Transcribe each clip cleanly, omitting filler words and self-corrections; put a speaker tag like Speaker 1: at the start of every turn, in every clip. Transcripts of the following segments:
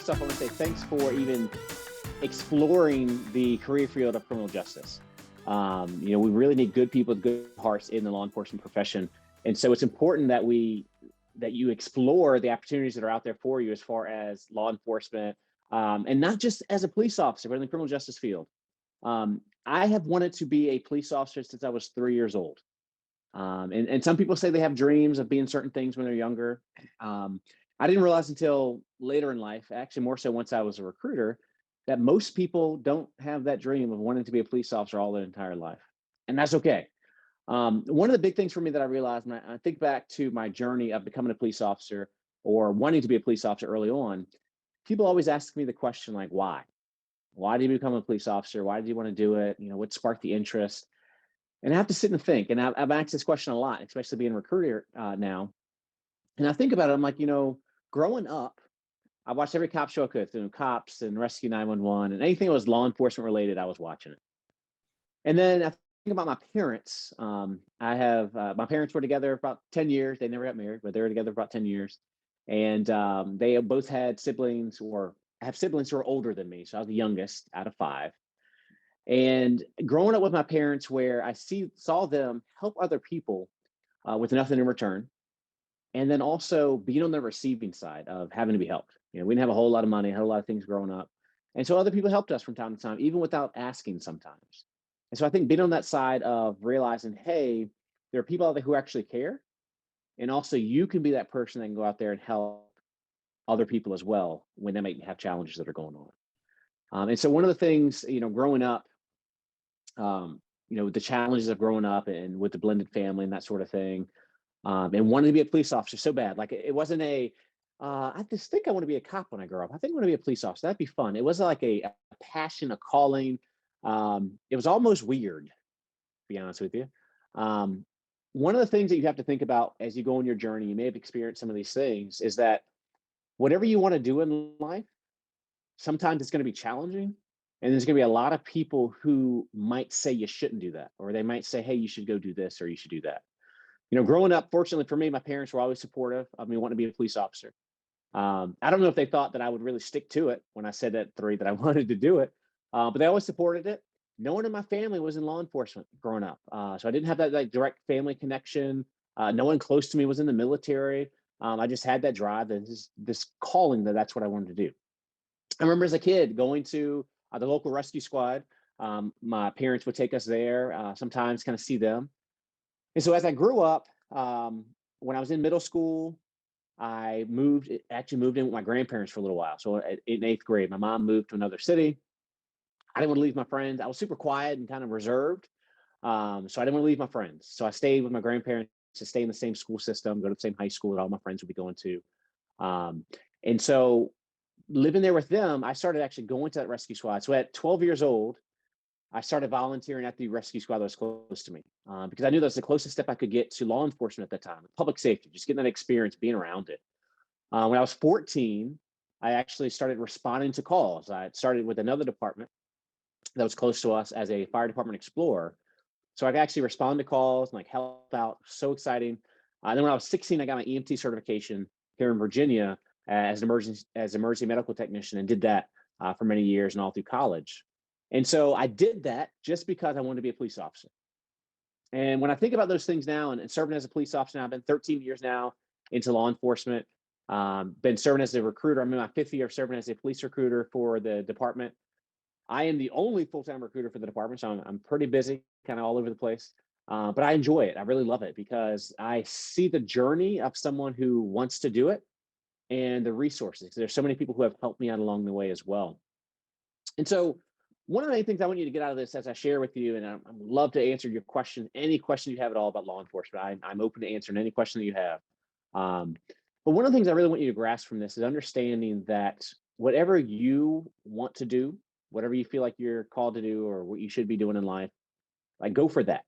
Speaker 1: first off, I want to say thanks for even exploring the career field of criminal justice. We really need good people with good hearts in the law enforcement profession. And so it's important that you explore the opportunities that are out there for you as far as law enforcement, and not just as a police officer, but in the criminal justice field. I have wanted to be a police officer since I was 3 years old. And some people say they have dreams of being certain things when they're younger. I didn't realize until later in life, actually more so once I was a recruiter, that most people don't have that dream of wanting to be a police officer all their entire life. And that's okay. One of the big things for me that I realized when I think back to my journey of becoming a police officer or wanting to be a police officer early on, people always ask me the question like, why? Why did you become a police officer? Why did you want to do it? What sparked the interest? And I have to sit and think. And I've asked this question a lot, especially being a recruiter now. And I think about it, I'm like, growing up, I watched every cop show I could, Cops and Rescue 911 and anything that was law enforcement related, I was watching it. And then I think about my parents. I have, my parents were together about 10 years. They never got married, but they were together for about 10 years. And they both had siblings or have siblings who are older than me. So I was the youngest out of 5. And growing up with my parents where I saw them help other people with nothing in return. And then also being on the receiving side of having to be helped. We didn't have a whole lot of money, had a lot of things growing up. And so other people helped us from time to time, even without asking sometimes. And so I think being on that side of realizing, hey, there are people out there who actually care. And also you can be that person that can go out there and help other people as well when they might have challenges that are going on. And so one of the things, growing up, the challenges of growing up and with the blended family and that sort of thing, and wanted to be a police officer so bad. Like it wasn't I just think I want to be a cop when I grow up. I think I want to be a police officer. That'd be fun. It wasn't like a passion, a calling. It was almost weird, to be honest with you. One of the things that you have to think about as you go on your journey, you may have experienced some of these things, is that whatever you want to do in life, sometimes it's going to be challenging. And there's going to be a lot of people who might say you shouldn't do that, or they might say, hey, you should go do this, or you should do that. Growing up, fortunately for me, my parents were always supportive of me wanting to be a police officer. I don't know if they thought that I would really stick to it when I said at 3 that I wanted to do it, but they always supported it. No one in my family was in law enforcement growing up. So I didn't have that like direct family connection. No one close to me was in the military. I just had that drive and this calling that's what I wanted to do. I remember as a kid going to the local rescue squad. My parents would take us there, sometimes kind of see them. And so as I grew up, when I was in middle school, I moved in with my grandparents for a little while. So in 8th grade, my mom moved to another city. I didn't want to leave my friends. I was super quiet and kind of reserved. So I didn't want to leave my friends. So I stayed with my grandparents to stay in the same school system, go to the same high school that all my friends would be going to. And so living there with them, I started actually going to that rescue squad. So at 12 years old, I started volunteering at the rescue squad that was close to me because I knew that was the closest step I could get to law enforcement at that time, public safety, just getting that experience, being around it. When I was 14, I actually started responding to calls. I started with another department that was close to us as a fire department explorer. So I could actually respond to calls and like help out. So exciting. Then when I was 16, I got my EMT certification here in Virginia as an emergency medical technician and did that for many years and all through college. And so I did that just because I wanted to be a police officer. And when I think about those things now and serving as a police officer now, I've been 13 years now into law enforcement, been serving as a recruiter. I'm in my 5th year of serving as a police recruiter for the department. I am the only full-time recruiter for the department, so I'm pretty busy, kind of all over the place. But I enjoy it. I really love it because I see the journey of someone who wants to do it and the resources. There's so many people who have helped me out along the way as well. And so one of the main things I want you to get out of this as I share with you, and I would love to answer your question, any question you have at all about law enforcement. I'm open to answering any question that you have. But one of the things I really want you to grasp from this is understanding that whatever you want to do, whatever you feel like you're called to do or what you should be doing in life, like go for that.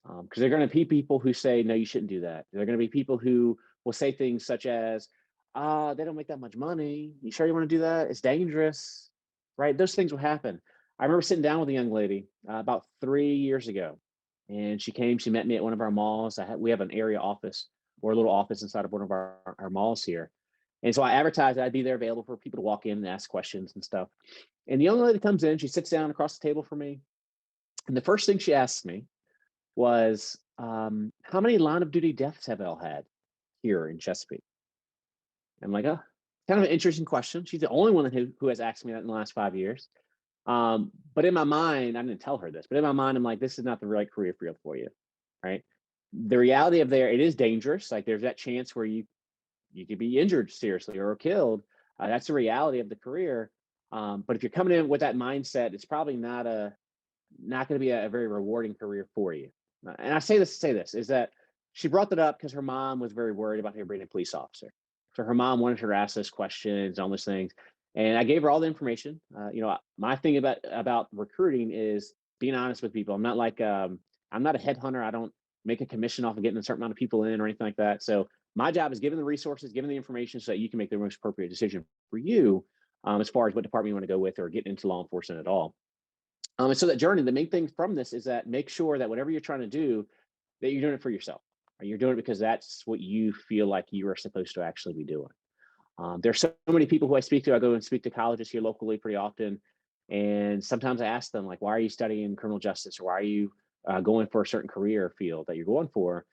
Speaker 1: Because there are going to be people who say, no, you shouldn't do that. There are going to be people who will say things such as, they don't make that much money. You sure you want to do that? It's dangerous, right? Those things will happen. I remember sitting down with a young lady about 3 years ago, and she met me at one of our malls. We have an area office or a little office inside of one of our malls here. And so I advertised that I'd be there available for people to walk in and ask questions and stuff. And the young lady comes in, she sits down across the table from me. And the first thing she asks me was, how many line of duty deaths have y'all had here in Chesapeake? I'm like, oh, kind of an interesting question. She's the only one who has asked me that in the last 5 years. But in my mind, I didn't tell her this, but in my mind, I'm like, this is not the right career field for you, right? The reality of it is dangerous. Like there's that chance where you could be injured seriously or killed. That's the reality of the career. But if you're coming in with that mindset, it's probably not going to be a very rewarding career for you. And I say this to say this is that she brought that up because her mom was very worried about her being a police officer. So her mom wanted her to ask those questions, all those things. And I gave her all the information. My thing about recruiting is being honest with people. I'm not like I'm not a headhunter. I don't make a commission off of getting a certain amount of people in or anything like that. So my job is giving the resources, giving the information so that you can make the most appropriate decision for you as far as what department you want to go with or get into law enforcement at all. And so that journey, the main thing from this is that make sure that whatever you're trying to do, that you're doing it for yourself. Or you're doing it because that's what you feel like you are supposed to actually be doing. There's so many people who I speak to. I go and speak to colleges here locally pretty often. And sometimes I ask them, like, why are you studying criminal justice? Or why are you going for a certain career field that you're going for?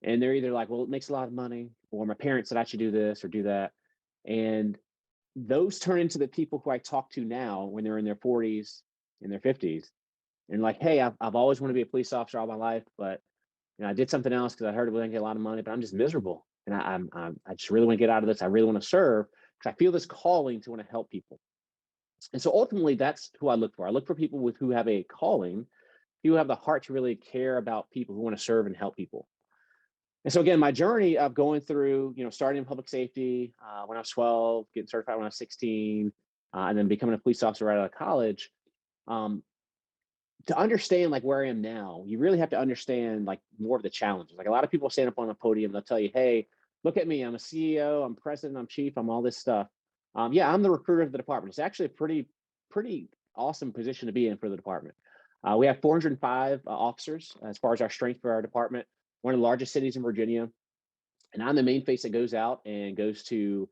Speaker 1: And they're either like, well, it makes a lot of money, or my parents said I should do this or do that. And those turn into the people who I talk to now when they're in their 40s, in their 50s. And like, hey, I've always wanted to be a police officer all my life, but I did something else because I heard it would get a lot of money, but I'm just miserable. And I just really want to get out of this. I really want to serve because I feel this calling to want to help people. And so ultimately, that's who I look for. I look for people who have a calling, who have the heart to really care about people, who want to serve and help people. And so again, my journey of going through, starting in public safety when I was 12, getting certified when I was 16, and then becoming a police officer right out of college. To understand like where I am now, you really have to understand like more of the challenges. Like a lot of people stand up on a podium, they'll tell you, hey, look at me, I'm a CEO, I'm president, I'm chief, I'm all this stuff. Yeah, I'm the recruiter of the department. It's actually a pretty awesome position to be in for the department. We have 405 officers as far as our strength for our department, one of the largest cities in Virginia. And I'm the main face that goes out and goes to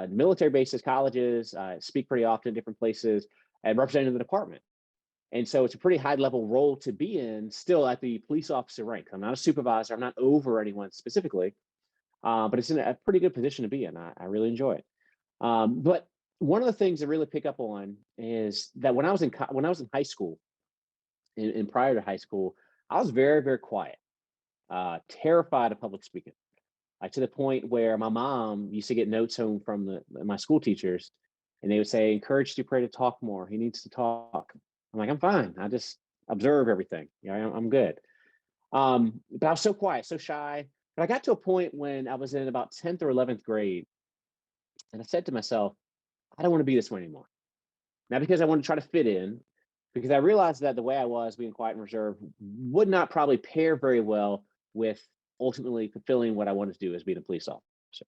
Speaker 1: military bases, colleges, speak pretty often, different places, and representing the department. And so it's a pretty high level role to be in still at the police officer rank. I'm not a supervisor. I'm not over anyone specifically, but it's in a pretty good position to be in. I really enjoy it. But one of the things I really pick up on is that when I was in high school and prior to high school, I was very, very quiet, terrified of public speaking, to the point where my mom used to get notes home from my school teachers, and they would say, encourage Dupree to talk more. He needs to talk. I'm like, I'm fine. I just observe everything. I'm good. But I was so quiet, so shy. But I got to a point when I was in about 10th or 11th grade, and I said to myself, I don't want to be this way anymore. Not because I want to try to fit in, because I realized that the way I was, being quiet and reserved, would not probably pair very well with ultimately fulfilling what I wanted to do as being a police officer.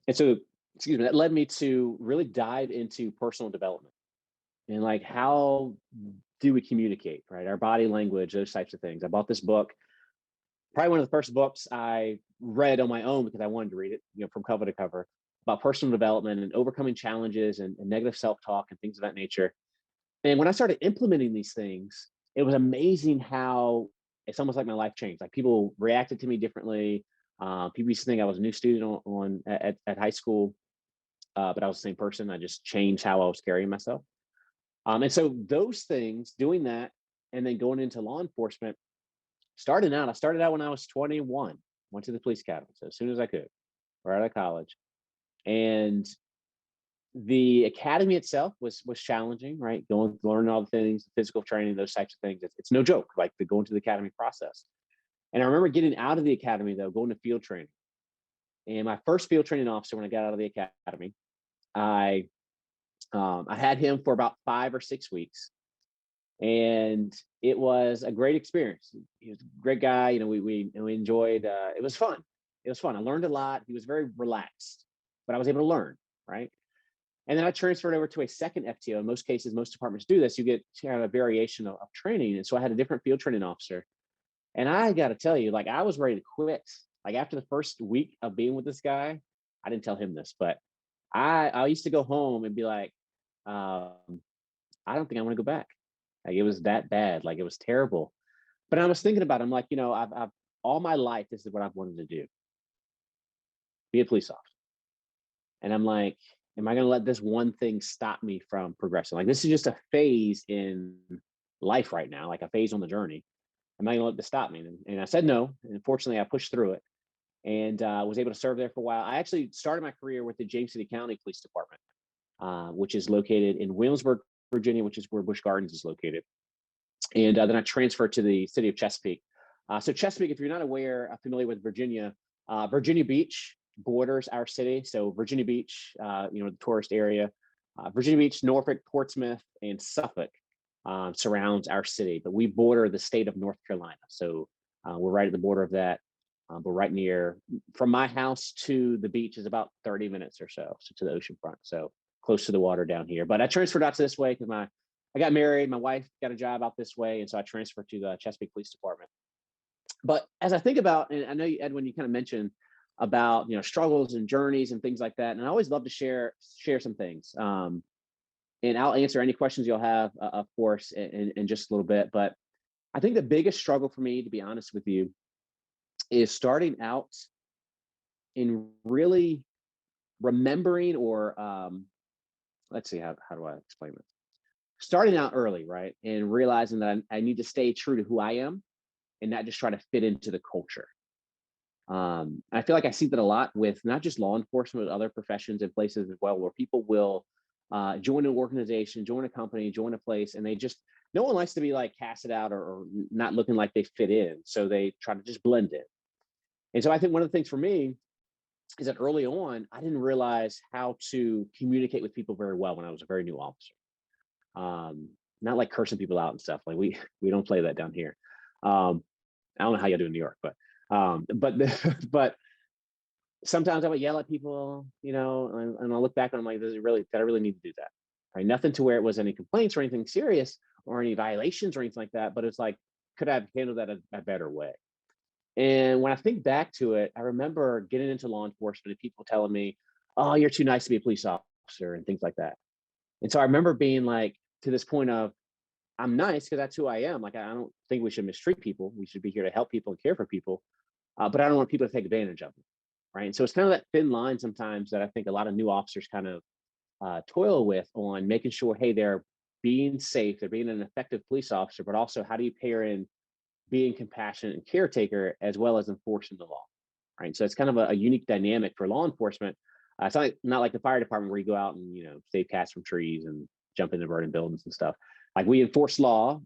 Speaker 1: And so, excuse me, that led me to really dive into personal development and like how do we communicate, right? Our body language, those types of things. I bought this book, probably one of the first books I read on my own because I wanted to read it, from cover to cover, about personal development and overcoming challenges and negative self-talk and things of that nature. And when I started implementing these things, it was amazing how it's almost like my life changed. Like people reacted to me differently. People used to think I was a new student at high school, but I was the same person. I just changed how I was carrying myself. And so those things, doing that, and then going into law enforcement, I started out when I was 21, went to the police academy. So as soon as I could, right out of college. And the academy itself was challenging, right? Learning all the things, physical training, those types of things. It's no joke, like the going to the academy process. And I remember getting out of the academy though, going to field training. And my first field training officer, when I got out of the academy, I had him for about 5 or 6 weeks, and it was a great experience. He was a great guy. We enjoyed. It was fun. It was fun. I learned a lot. He was very relaxed, but I was able to learn, right? And then I transferred over to a second FTO. In most cases, most departments do this. You get kind of a variation of training, and so I had a different field training officer. And I got to tell you, like I was ready to quit. Like after the first week of being with this guy, I didn't tell him this, but I used to go home and be like, I don't think I want to go back. Like it was that bad. Like it was terrible. But I was thinking about it. I'm like, I've all my life, this is what I've wanted to do, be a police officer. And I'm like, am I going to let this one thing stop me from progressing? Like this is just a phase in life right now, like a phase on the journey. Am I going to let this stop me? And I said no. And fortunately, I pushed through it and was able to serve there for a while. I actually started my career with the James City County Police Department, which is located in Williamsburg, Virginia, which is where Busch Gardens is located. And then I transferred to the city of Chesapeake. So Chesapeake, if you're not familiar with Virginia, Virginia Beach borders our city. So Virginia Beach, the tourist area, Virginia Beach, Norfolk, Portsmouth, and Suffolk surrounds our city. But we border the state of North Carolina. So we're right at the border of that. We're right near, from my house to the beach is about 30 minutes or so to the ocean front. So close to the water down here. But I transferred out to this way because I got married, my wife got a job out this way, and so I transferred to the Chesapeake Police Department. But as I think about, and I know Edwin, you kind of mentioned about struggles and journeys and things like that, and I always love to share some things. And I'll answer any questions you'll have, of course, in just a little bit. But I think the biggest struggle for me, to be honest with you, is starting out in really remembering, or let's see, how do I explain this? Starting out early, right? And realizing that I need to stay true to who I am and not just try to fit into the culture. I feel like I see that a lot with not just law enforcement, but other professions and places as well, where people will join an organization, join a company, join a place, and no one likes to be like casted out or not looking like they fit in. So they try to just blend in. And so I think one of the things for me is that early on, I didn't realize how to communicate with people very well when I was a very new officer. Not like cursing people out and stuff. Like we don't play that down here. I don't know how you do in New York, but sometimes I would yell at people, and I'll look back and I'm like, did I really need to do that? Right? Nothing to where it was any complaints or anything serious or any violations or anything like that. But it's like, could I have handled that a better way? And when I think back to it, I remember getting into law enforcement and people telling me, oh, you're too nice to be a police officer and things like that. And so I remember being like, to this point of, I'm nice because that's who I am. Like, I don't think we should mistreat people. We should be here to help people and care for people. But I don't want people to take advantage of them. Right. And so it's kind of that thin line sometimes that I think a lot of new officers kind of toil with, on making sure, hey, they're being safe, they're being an effective police officer, but also how do you pair in being compassionate and caretaker as well as enforcing the law. Right. So it's kind of a unique dynamic for law enforcement. It's not like the fire department where you go out and save cats from trees and jump into burning buildings and stuff. Like, we enforce law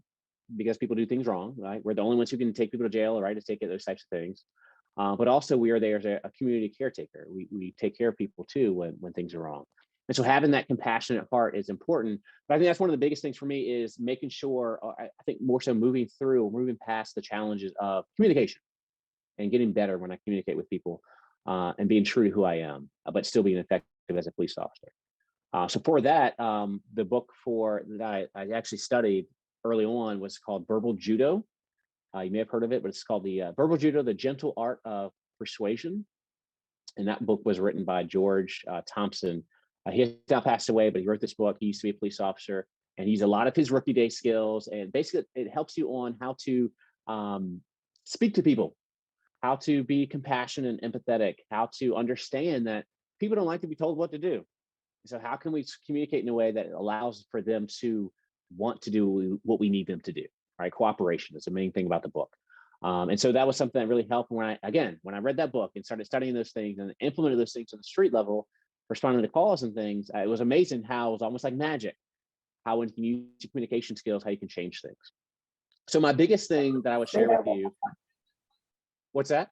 Speaker 1: because people do things wrong, right? We're the only ones who can take people to jail, right? To take those types of things. But also we are there as a community caretaker. We take care of people too when things are wrong. And so having that compassionate heart is important. But I think that's one of the biggest things for me, is making sure, I think more so moving past the challenges of communication and getting better when I communicate with people, and being true to who I am, but still being effective as a police officer. So for that, the book that I actually studied early on was called Verbal Judo. You may have heard of it, but it's called the Verbal Judo, The Gentle Art of Persuasion. And that book was written by George Thompson. He has now passed away, but he wrote this book. He used to be a police officer, and he used a lot of his rookie day skills. And basically, it helps you on how to speak to people, how to be compassionate and empathetic, how to understand that people don't like to be told what to do. So how can we communicate in a way that allows for them to want to do what we need them to do, right? Cooperation is the main thing about the book. And so that was something that really helped when I read that book and started studying those things and implemented those things on the street level, responding to calls and things. It was amazing how it was almost like magic, how when you can use your communication skills, how you can change things. So my biggest thing that I would share with you, what's that?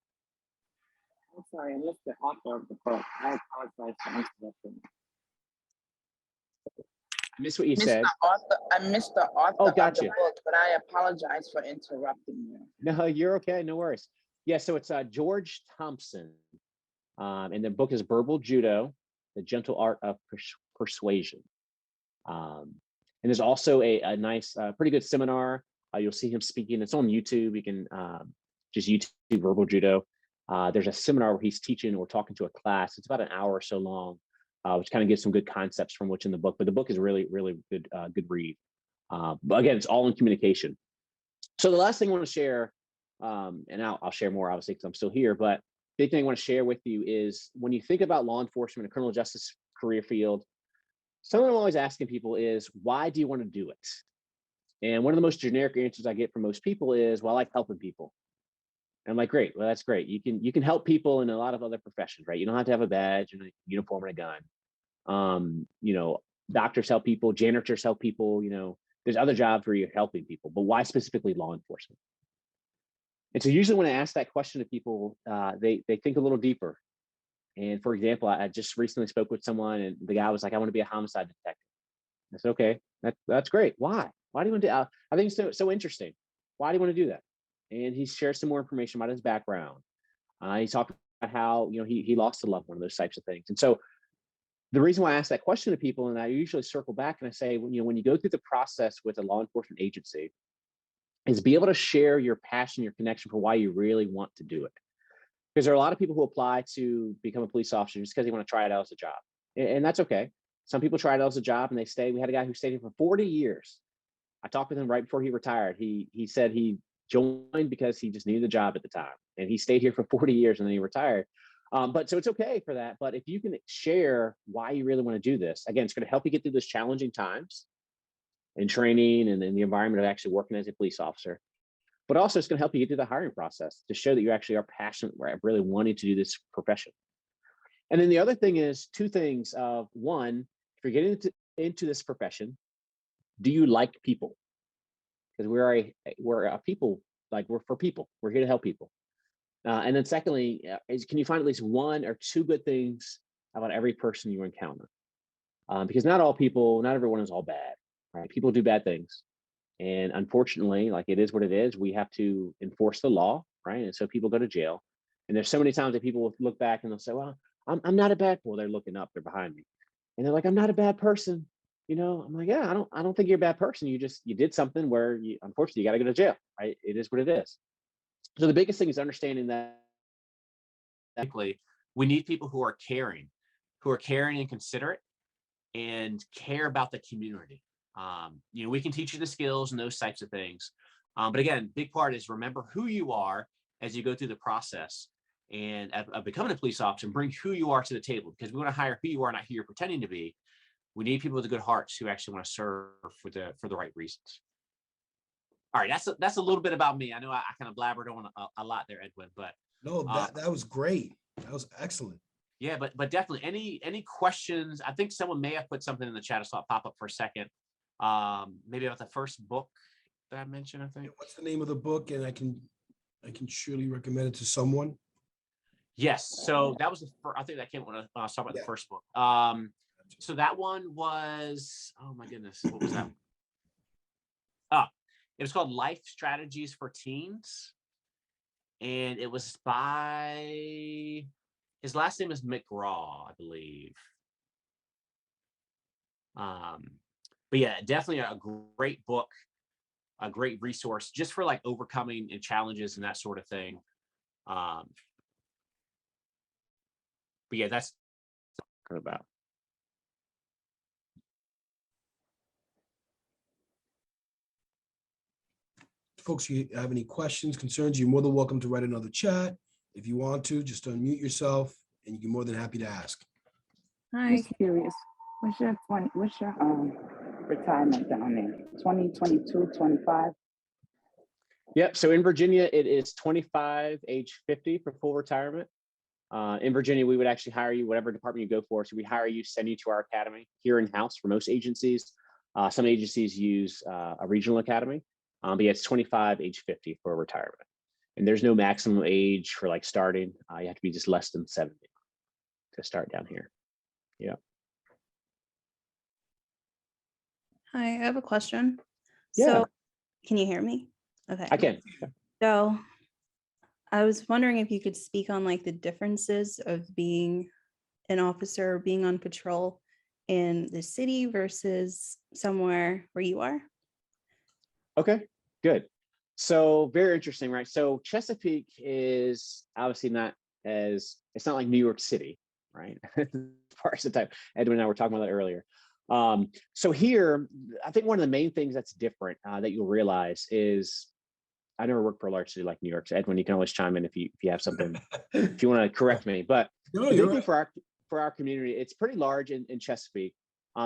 Speaker 2: I'm sorry, I missed the author of the book. I apologize for interrupting.
Speaker 1: I missed what you said.
Speaker 2: I missed the author
Speaker 1: gotcha.
Speaker 2: of the book, but I apologize for interrupting you.
Speaker 1: No, you're okay. No worries. Yeah, so it's George Thompson, and the book is Verbal Judo, The Gentle Art of Persuasion. And there's also a nice, pretty good seminar. You'll see him speaking. It's on YouTube. You can just YouTube Verbal Judo. There's a seminar where he's teaching or talking to a class. It's about an hour or so long. which kind of gives some good concepts from what's in the book. But the book is really, really good, good read. But again, it's all in communication. So the last thing I want to share, and I'll share more obviously because I'm still here, but big thing I want to share with you is when you think about law enforcement and criminal justice career field, something I'm always asking people is, why do you want to do it? And one of the most generic answers I get from most people is, well, I like helping people. And I'm like, great, well, that's great. You can help people in a lot of other professions, right? You don't have to have a badge and a uniform and a gun. You know, doctors help people, janitors help people, you know, there's other jobs where you're helping people, but why specifically law enforcement? And so usually when I ask that question to people, they think a little deeper. And for example, I just recently spoke with someone and the guy was like, I want to be a homicide detective. I said, okay, that's great. Why? Why do you want to do? I think it's so interesting. Why do you want to do that? And he shared some more information about his background. He talked about how, you know, he lost a loved one, those types of things. And so the reason why I ask that question to people, and I usually circle back and I say, you know, when you go through the process with a law enforcement agency, is be able to share your passion, your connection for why you really want to do it. Because there are a lot of people who apply to become a police officer just because they want to try it out as a job. And that's okay. Some people try it out as a job and they stay. We had a guy who stayed here for 40 years. I talked with him right before he retired. He said he joined because he just needed a job at the time. And he stayed here for 40 years and then he retired. But so it's okay for that. But if you can share why you really want to do this, again, it's going to help you get through those challenging times in training and in the environment of actually working as a police officer. But also it's going to help you get through the hiring process to show that you actually are passionate, right, really wanting to do this profession. And then the other thing is two things. One, if you're getting into this profession, do you like people? Because we're a people, like we're for people. We're here to help people. And then secondly, can you find at least one or two good things about every person you encounter? Because not everyone is all bad, right? People do bad things. And unfortunately, like it is what it is, we have to enforce the law, right? And so people go to jail. And there's so many times that people will look back and they'll say, well, I'm not a bad, well, they're looking up, they're behind me. And they're like, I'm not a bad person. You know, I'm like, yeah, I don't think you're a bad person. You did something where unfortunately, you got to go to jail, right? It is what it is. So the biggest thing is understanding that we need people who are caring and considerate and care about the community. You know, we can teach you the skills and those types of things. But again, big part is remember who you are as you go through the process and of becoming a police officer, and bring who you are to the table, because we want to hire who you are, not who you're pretending to be. We need people with good hearts who actually want to serve for the right reasons. All right, that's a little bit about me. I know I kind of blabbered on a lot there, Edwin, but
Speaker 3: no, that was great. That was excellent.
Speaker 1: Yeah, but definitely any questions? I think someone may have put something in the chat. I saw it pop up for a second. Maybe about the first book that I mentioned. I think.
Speaker 3: What's the name of the book? And I can surely recommend it to someone.
Speaker 1: Yes. So that was the first. I think that came when I was talking about the first book. So that one was, oh my goodness, what was that one? It was called Life Strategies for Teens. And it was by, his last name is McGraw, I believe. But yeah, definitely a great book, a great resource just for like overcoming and challenges and that sort of thing. But yeah, that's about.
Speaker 3: Folks, if you have any questions, concerns, you're more than welcome to write another chat. If you want to, just unmute yourself and you're more than happy to ask.
Speaker 2: Hi. Just curious. What's your retirement down there? 2022, 25?
Speaker 1: Yep. So in Virginia, it is 25, age 50 for full retirement. In Virginia, we would actually hire you, whatever department you go for. So we hire you, send you to our academy here in-house for most agencies. Some agencies use a regional academy. But yeah, it's 25, age 50 for retirement. And there's no maximum age for like starting. You have to be just less than 70 to start down here. Yeah.
Speaker 4: Hi, I have a question.
Speaker 1: Yeah.
Speaker 4: So, can you hear me? Okay.
Speaker 1: I can.
Speaker 4: So, I was wondering if you could speak on like the differences of being an officer, being on patrol in the city versus somewhere where you are.
Speaker 1: Okay, good. So very interesting, right? So Chesapeake is obviously not it's not like New York City, right? far as the type. Edwin and I were talking about that earlier. So here, I think one of the main things that's different that you'll realize is, I never worked for a large city like New York. So Edwin, you can always chime in if you have something, if you want to correct me. But
Speaker 3: No,
Speaker 1: the
Speaker 3: you're
Speaker 1: big thing
Speaker 3: right.
Speaker 1: for our community, it's pretty large in Chesapeake.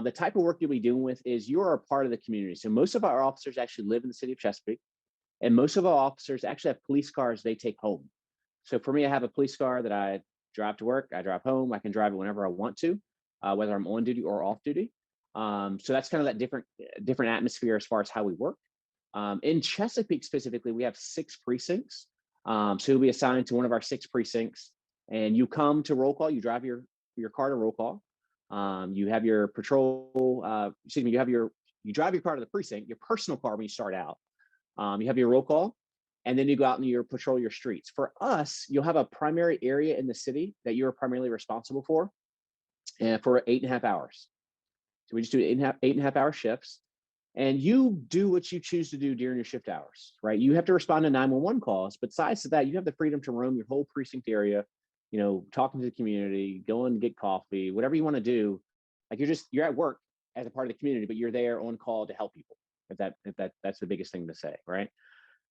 Speaker 1: The type of work you'll be doing with is you're a part of the community. So most of our officers actually live in the city of Chesapeake, and most of our officers actually have police cars they take home. So for me, I have a police car that I drive to work, I drive home, I can drive it whenever I want to, whether I'm on duty or off duty. So that's kind of that different atmosphere as far as how we work. In Chesapeake specifically, we have 6 precincts. So you'll be assigned to one of our 6 precincts, and you come to roll call. You drive your car to roll call. You have your patrol. Excuse me. You drive your car to the precinct, your personal car when you start out. You have your roll call, and then you go out and you patrol your streets. For us, you'll have a primary area in the city that you're primarily responsible for, and for 8.5 hours. So we just do 8.5 hour shifts. And you do what you choose to do during your shift hours, right? You have to respond to 911 calls, but besides that, you have the freedom to roam your whole precinct area, talking to the community, go and get coffee, whatever you want to do. Like you're at work as a part of the community, but you're there on call to help people. That's the biggest thing to say, right?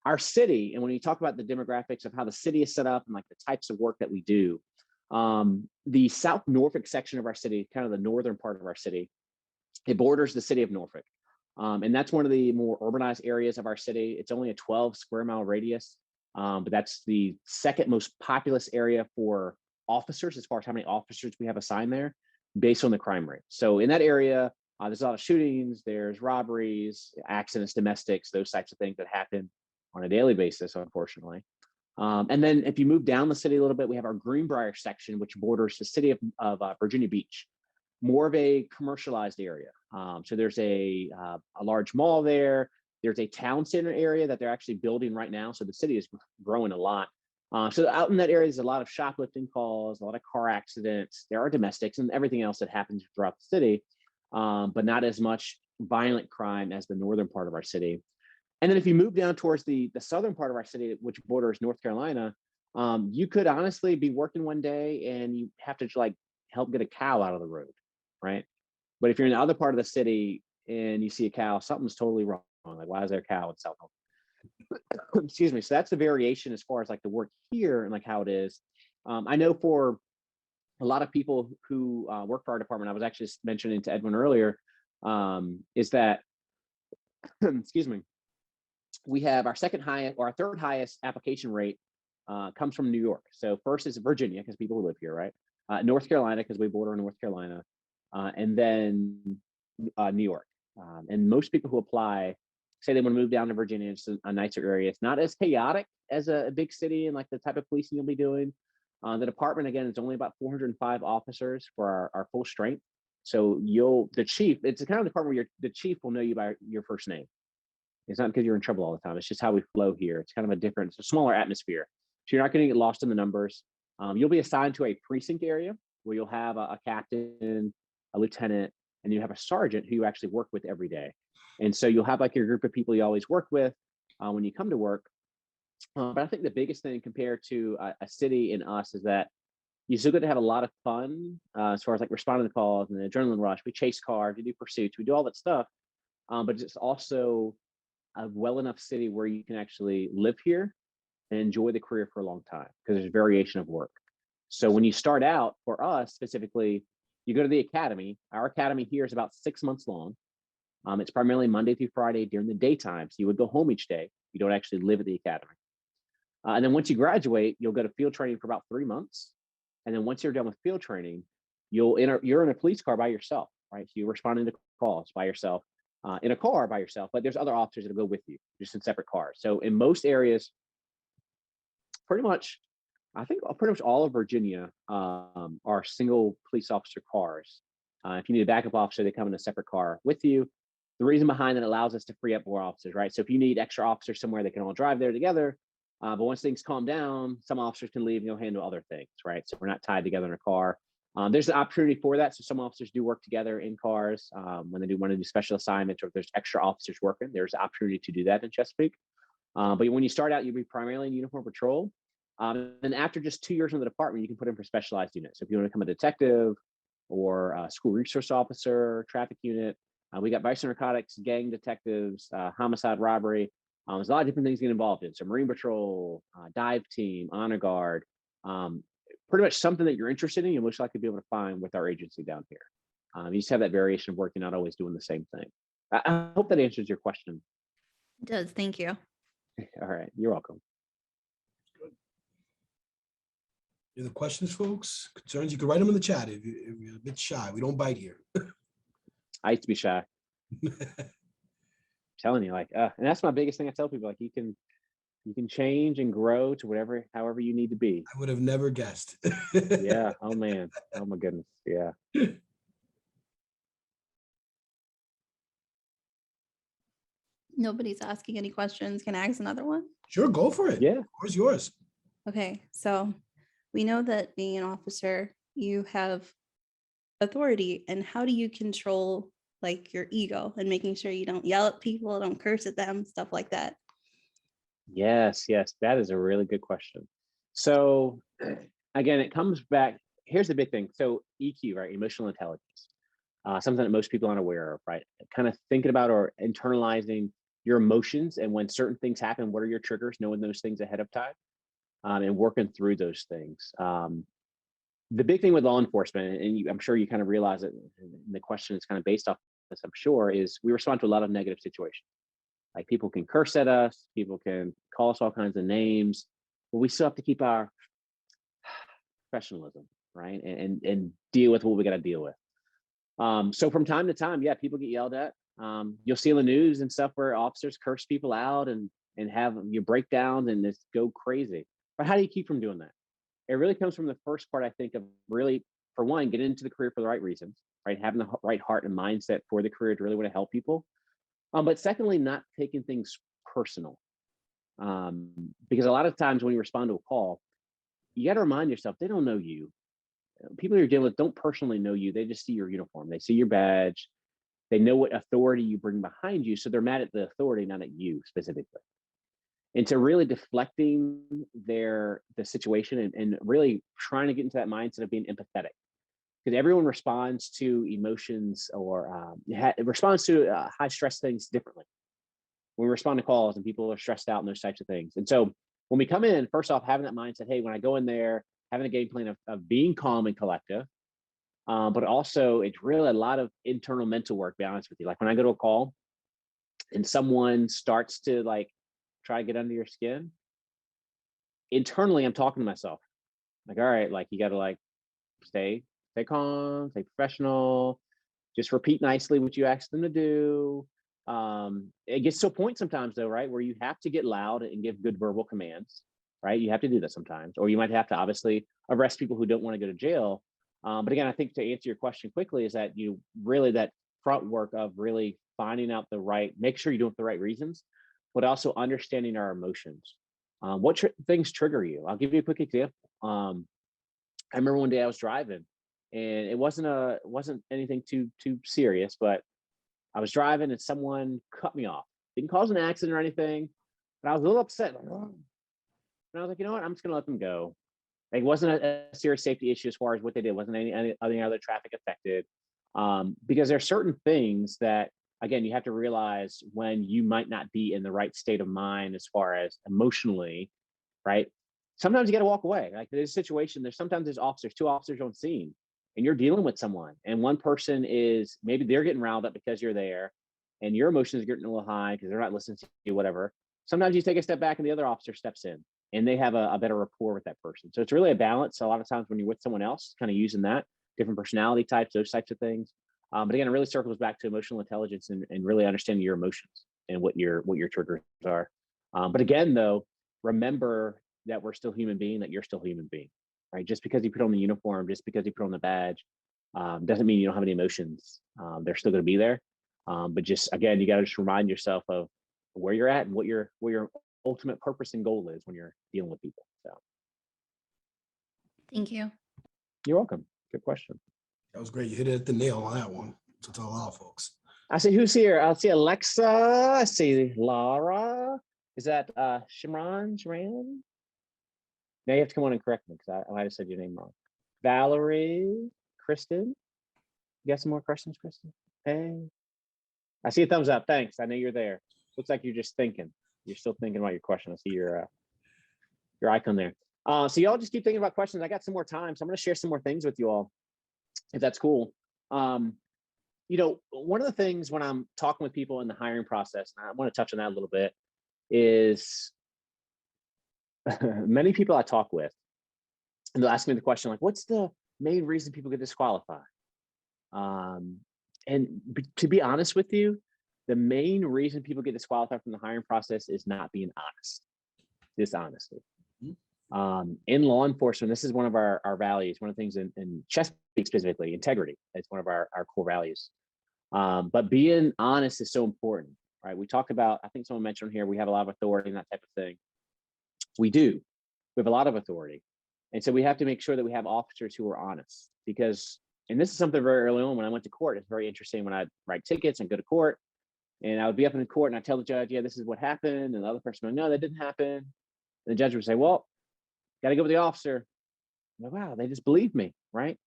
Speaker 1: Our city, and when you talk about the demographics of how the city is set up and like the types of work that we do, the South Norfolk section of our city, kind of the northern part of our city, it borders the city of Norfolk. And that's one of the more urbanized areas of our city. It's only a 12 square mile radius, but that's the second most populous area for officers as far as how many officers we have assigned there based on the crime rate. So in that area, there's a lot of shootings, there's robberies, accidents, domestics, those types of things that happen on a daily basis, unfortunately. And then if you move down the city a little bit, we have our Greenbrier section, which borders the city of Virginia Beach. More of a commercialized area. So there's a large mall there. There's a town center area that they're actually building right now. So the city is growing a lot. So out in that area, there's a lot of shoplifting calls, a lot of car accidents. There are domestics and everything else that happens throughout the city, but not as much violent crime as the northern part of our city. And then if you move down towards the southern part of our city, which borders North Carolina, you could honestly be working one day and you have to like help get a cow out of the road. Right. But if you're in the other part of the city and you see a cow, something's totally wrong. Like, why is there a cow in South Norfolk? Excuse me. So that's the variation as far as like the work here and like how it is. I know for a lot of people who work for our department, I was actually just mentioning to Edwin earlier, is that, excuse me, we have our second highest or our third highest application rate comes from New York. So first is Virginia, because people who live here, right? North Carolina, because we border North Carolina. And then New York. And most people who apply say they want to move down to Virginia. It's a nicer area. It's not as chaotic as a big city and like the type of policing you'll be doing. The department, again, is only about 405 officers for our full strength. So the chief, it's the kind of department where the chief will know you by your first name. It's not because you're in trouble all the time. It's just how we flow here. It's kind of it's a smaller atmosphere. So you're not going to get lost in the numbers. You'll be assigned to a precinct area where you'll have a captain, a lieutenant, and you have a sergeant who you actually work with every day. And so you'll have like your group of people you always work with when you come to work. But I think the biggest thing compared to a city and us is that you still get to have a lot of fun as far as like responding to calls and the adrenaline rush. We chase cars, we do pursuits, we do all that stuff. But it's also a well enough city where you can actually live here and enjoy the career for a long time because there's variation of work. So when you start out, for us specifically, you go to the academy. Our academy here is about 6 months long. It's primarily Monday through Friday during the daytime. So you would go home each day. You don't actually live at the academy. And then once you graduate, you'll go to field training for about 3 months. And then once you're done with field training, you're in a police car by yourself, right? So you're responding to calls by yourself, in a car by yourself, but there's other officers that go with you, just in separate cars. So in most areas, I think pretty much all of Virginia are single police officer cars. If you need a backup officer, they come in a separate car with you. The reason behind that allows us to free up more officers, right? So if you need extra officers somewhere, they can all drive there together. But once things calm down, some officers can leave and go handle other things, right? So we're not tied together in a car. There's an opportunity for that. So some officers do work together in cars when they want to do special assignments, or if there's extra officers working, there's an opportunity to do that in Chesapeake. But when you start out, you'll be primarily in uniform patrol. And after just 2 years in the department, you can put in for specialized units. So if you want to become a detective or school resource officer, traffic unit. We got vice narcotics, gang detectives, homicide, robbery. There's a lot of different things to get involved in. So Marine Patrol, dive team, honor guard, pretty much something that you're interested in, you'll most likely be able to find with our agency down here. You just have that variation of work. You're not always doing the same thing. I hope that answers your question.
Speaker 4: It does. Thank you.
Speaker 1: All right, you're welcome.
Speaker 3: Any other questions, folks? Concerns? You can write them in the chat if you're a bit shy. We don't bite here.
Speaker 1: I used to be shy. Telling you, like, and that's my biggest thing. I tell people, like, you can change and grow to however you need to be.
Speaker 3: I would have never guessed.
Speaker 1: Yeah. Oh man. Oh my goodness. Yeah.
Speaker 4: Nobody's asking any questions. Can I ask another one?
Speaker 3: Sure, go for it.
Speaker 1: Yeah.
Speaker 3: Where's yours?
Speaker 4: Okay, so we know that being an officer, you have authority, and how do you control like your ego and making sure you don't yell at people, don't curse at them, stuff like that?
Speaker 1: Yes. That is a really good question. So again, it comes back. Here's the big thing. So EQ, right? Emotional intelligence. Something that most people aren't aware of, right? Kind of thinking about or internalizing your emotions, and when certain things happen, what are your triggers, knowing those things ahead of time, and working through those things. The big thing with law enforcement, and I'm sure you kind of realize it, and the question is kind of based off this, I'm sure, is we respond to a lot of negative situations. Like people can curse at us, people can call us all kinds of names, but we still have to keep our professionalism, right? And deal with what we got to deal with. So from time to time, yeah, people get yelled at. You'll see in the news and stuff where officers curse people out and have your breakdowns and just go crazy. But how do you keep from doing that? It really comes from the first part, I think, of really, for one, getting into the career for the right reasons, right? Having the right heart and mindset for the career to really want to help people. But secondly, not taking things personal. Because a lot of times when you respond to a call, you got to remind yourself, they don't know you. People you're dealing with don't personally know you. They just see your uniform. They see your badge. They know what authority you bring behind you. So they're mad at the authority, not at you specifically. And so really deflecting the situation and really trying to get into that mindset of being empathetic. Because everyone responds to emotions or responds to high stress things differently. When we respond to calls and people are stressed out and those types of things. And so when we come in, first off, having that mindset, hey, when I go in there, having a game plan of being calm and collective, but also it's really a lot of internal mental work, be honest with you. Like when I go to a call and someone starts to like try to get under your skin, internally I'm talking to myself. Like, all right, like you got to like stay calm, stay professional, just repeat nicely what you asked them to do. It gets to a point sometimes though, right, where you have to get loud and give good verbal commands, right? You have to do that sometimes, or you might have to obviously arrest people who don't want to go to jail. But again, I think to answer your question quickly is that you really that front work of really finding out make sure you do it for the right reasons, but also understanding our emotions. What things trigger you? I'll give you a quick example. I remember one day I was driving, and it wasn't anything too serious, but I was driving and someone cut me off. Didn't cause an accident or anything, but I was a little upset. Like, oh. And I was like, you know what? I'm just gonna let them go. Like, it wasn't a serious safety issue as far as what they did. It wasn't any other traffic affected. Because there are certain things that, again, you have to realize when you might not be in the right state of mind as far as emotionally, right? Sometimes you got to walk away. Like there's a situation, sometimes there's two officers on scene, and you're dealing with someone, and one person is maybe they're getting riled up because you're there, and your emotions are getting a little high because they're not listening to you, whatever. Sometimes you take a step back and the other officer steps in, and they have a better rapport with that person. So it's really a balance. A lot of times when you're with someone else, kind of using that, different personality types, those types of things. But again, it really circles back to emotional intelligence and really understanding your emotions and what your triggers are. But again, though, remember that we're still human being, that you're still human being, right? Just because you put on the uniform, just because you put on the badge, doesn't mean you don't have any emotions. They're still going to be there. But just, again, you got to just remind yourself of where you're at and what your ultimate purpose and goal is when you're dealing with people. So
Speaker 4: Thank you.
Speaker 1: you're welcome. Good question.
Speaker 3: That was great. You hit it at the nail on that one. So tell a lot of folks.
Speaker 1: I see who's here. I'll see Alexa. I see Laura. Is that Shimran? Now you have to come on and correct me because I might have said your name wrong. Valerie, Kristen. You got some more questions, Kristen? Hey, I see a thumbs up. Thanks. I know you're there. Looks like you're just thinking. You're still thinking about your question. I see your icon there. So y'all just keep thinking about questions. I got some more time, so I'm going to share some more things with you all, if that's cool. You know, one of the things when I'm talking with people in the hiring process, and I want to touch on that a little bit, is many people I talk with, and they'll ask me the question like, what's the main reason people get disqualified? To be honest with you, the main reason people get disqualified from the hiring process is not being honest, dishonesty. In law enforcement, this is one of our values. One of the things in Chesapeake specifically, integrity is one of our core values. But being honest is so important, right? We talk about, I think someone mentioned here, we have a lot of authority and that type of thing. We do. We have a lot of authority. And so we have to make sure that we have officers who are honest, because, and this is something very early on when I went to court, it's very interesting when I write tickets and go to court, and I would be up in court and I tell the judge, yeah, this is what happened. And the other person would, no, that didn't happen. And the judge would say, well, got to go with the officer. I'm like, wow, they just believe me, right?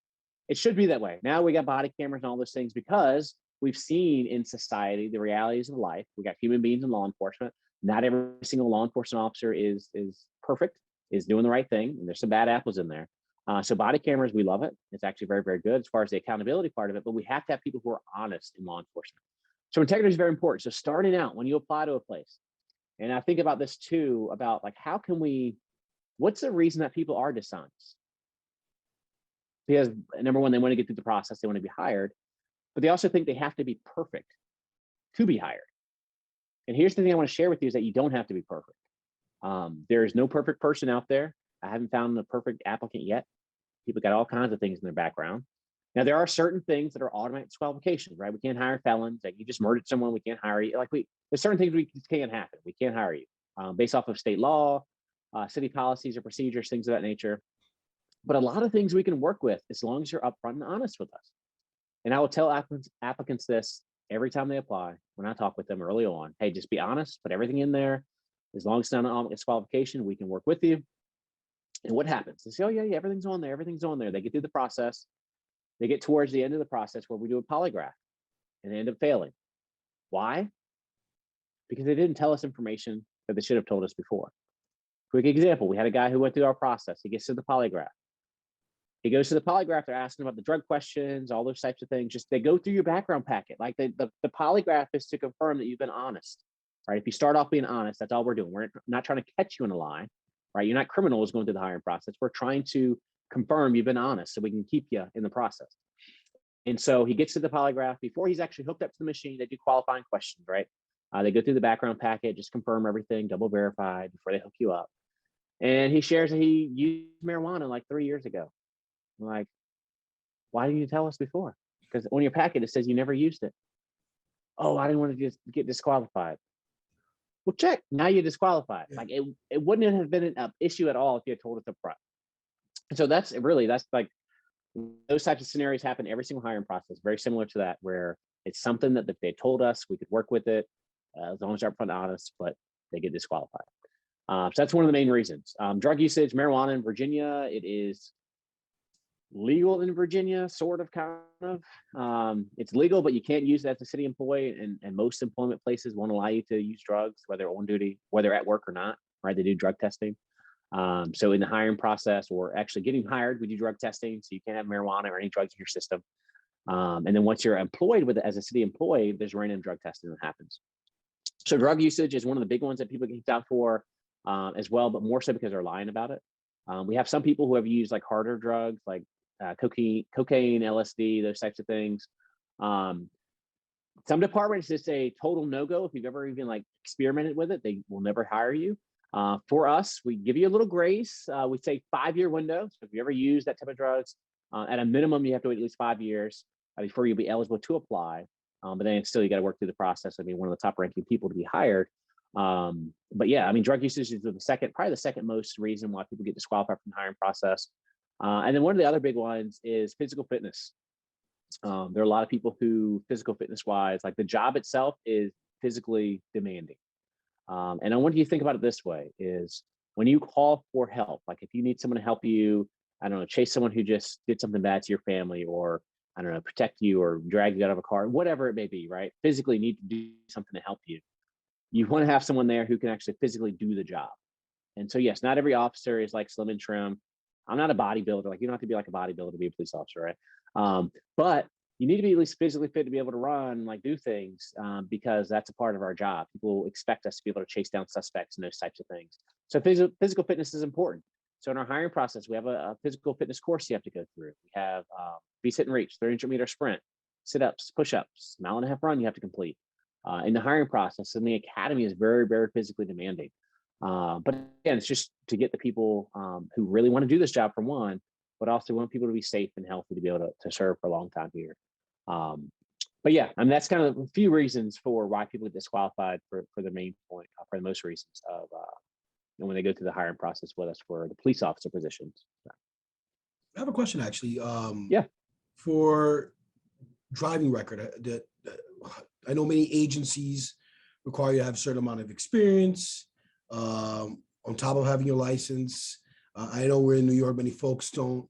Speaker 1: It should be that way. Now we got body cameras and all those things because we've seen in society the realities of life. We got human beings in law enforcement. Not every single law enforcement officer is perfect, is doing the right thing, and there's some bad apples in there. So body cameras, we love it. It's actually very, very good as far as the accountability part of it, but we have to have people who are honest in law enforcement. So integrity is very important. So starting out, when you apply to a place, and I think about this too, about like, how can we, what's the reason that people are dishonest? Because number one, they want to get through the process, they want to be hired, but they also think they have to be perfect to be hired. And here's the thing I want to share with you is that you don't have to be perfect. There is no perfect person out there. I haven't found the perfect applicant yet. People got all kinds of things in their background. Now, there are certain things that are automatic disqualifications, right? We can't hire felons. Like, you just murdered someone, we can't hire you. Like, there's certain things we can't happen. We can't hire you based off of state law, city policies or procedures, things of that nature. But a lot of things we can work with as long as you're upfront and honest with us. And I will tell applicants this every time they apply, when I talk with them early on. Hey, just be honest, put everything in there. As long as it's not an automatic disqualification, we can work with you. And what happens? They say, oh, yeah, everything's on there. Everything's on there. They get through the process. They get towards the end of the process where we do a polygraph and they end up failing. Why? Because they didn't tell us information that they should have told us before. Quick example, we had a guy who went through our process. He gets to the polygraph. He goes to the polygraph, they're asking about the drug questions, all those types of things. Just they go through your background packet. Like the polygraph is to confirm that you've been honest, right? If you start off being honest, that's all we're doing. We're not trying to catch you in a lie, right? You're not criminals going through the hiring process. We're trying to confirm you've been honest so we can keep you in the process. And so he gets to the polygraph. Before he's actually hooked up to the machine, they do qualifying questions, right? They go through the background packet, just confirm everything, double verify before they hook you up. And he shares that he used marijuana like 3 years ago. I'm like, why didn't you tell us before? Because on your packet, it says you never used it. Oh, I didn't want to just get disqualified. Well, check, now you're disqualified.
Speaker 3: Yeah.
Speaker 1: Like it wouldn't have been an issue at all if you had told us up front. And so that's like, those types of scenarios happen every single hiring process, very similar to that, where it's something that if they told us, we could work with it as long as they're upfront and honest, but they get disqualified. So that's one of the main reasons. Drug usage, marijuana in Virginia, it is legal in Virginia, sort of, kind of. It's legal, but you can't use it as a city employee, and most employment places won't allow you to use drugs, whether on duty, whether at work or not, right? They do drug testing. So in the hiring process or actually getting hired, we do drug testing, so you can't have marijuana or any drugs in your system. And then once you're employed with it as a city employee, there's random drug testing that happens. So drug usage is one of the big ones that people get kicked out for as well, but more so because they're lying about it. We have some people who have used like harder drugs, like cocaine, LSD, those types of things. Some departments, it's a total no-go. If you've ever even like experimented with it, they will never hire you. For us, we give you a little grace. We say 5-year window. So if you ever use that type of drugs, at a minimum, you have to wait at least 5 years before you'll be eligible to apply. But then still, you got to work through the process. I mean, one of the top ranking people to be hired. But yeah, I mean, drug usage is probably the second most reason why people get disqualified from the hiring process. And then one of the other big ones is physical fitness. There are a lot of people who physical fitness wise, like the job itself is physically demanding. And I want you to think about it this way, is when you call for help, like if you need someone to help you, I don't know, chase someone who just did something bad to your family, or I don't know, protect you or drag you out of a car, whatever it may be, right? Physically need to do something to help you. You want to have someone there who can actually physically do the job. And so, yes, not every officer is like slim and trim. I'm not a bodybuilder. Like, you don't have to be like a bodybuilder to be a police officer, right? But you need to be at least physically fit to be able to run, like do things, because that's a part of our job. People expect us to be able to chase down suspects and those types of things. So physical fitness is important. So in our hiring process, we have a physical fitness course you have to go through. We have be sit and reach, 300-meter sprint, sit-ups, push-ups, mile-and-a-half run you have to complete. In the hiring process, and the academy is very, very physically demanding. But again, it's just to get the people who really want to do this job for one, but also want people to be safe and healthy to be able to serve for a long time here. But yeah, I mean, that's kind of a few reasons for why people get disqualified for the main point, for the most reasons of when they go through the hiring process with us for the police officer positions.
Speaker 3: I have a question actually.
Speaker 1: Yeah.
Speaker 3: For driving record, I know many agencies require you to have a certain amount of experience on top of having your license. I know we're in New York, many folks don't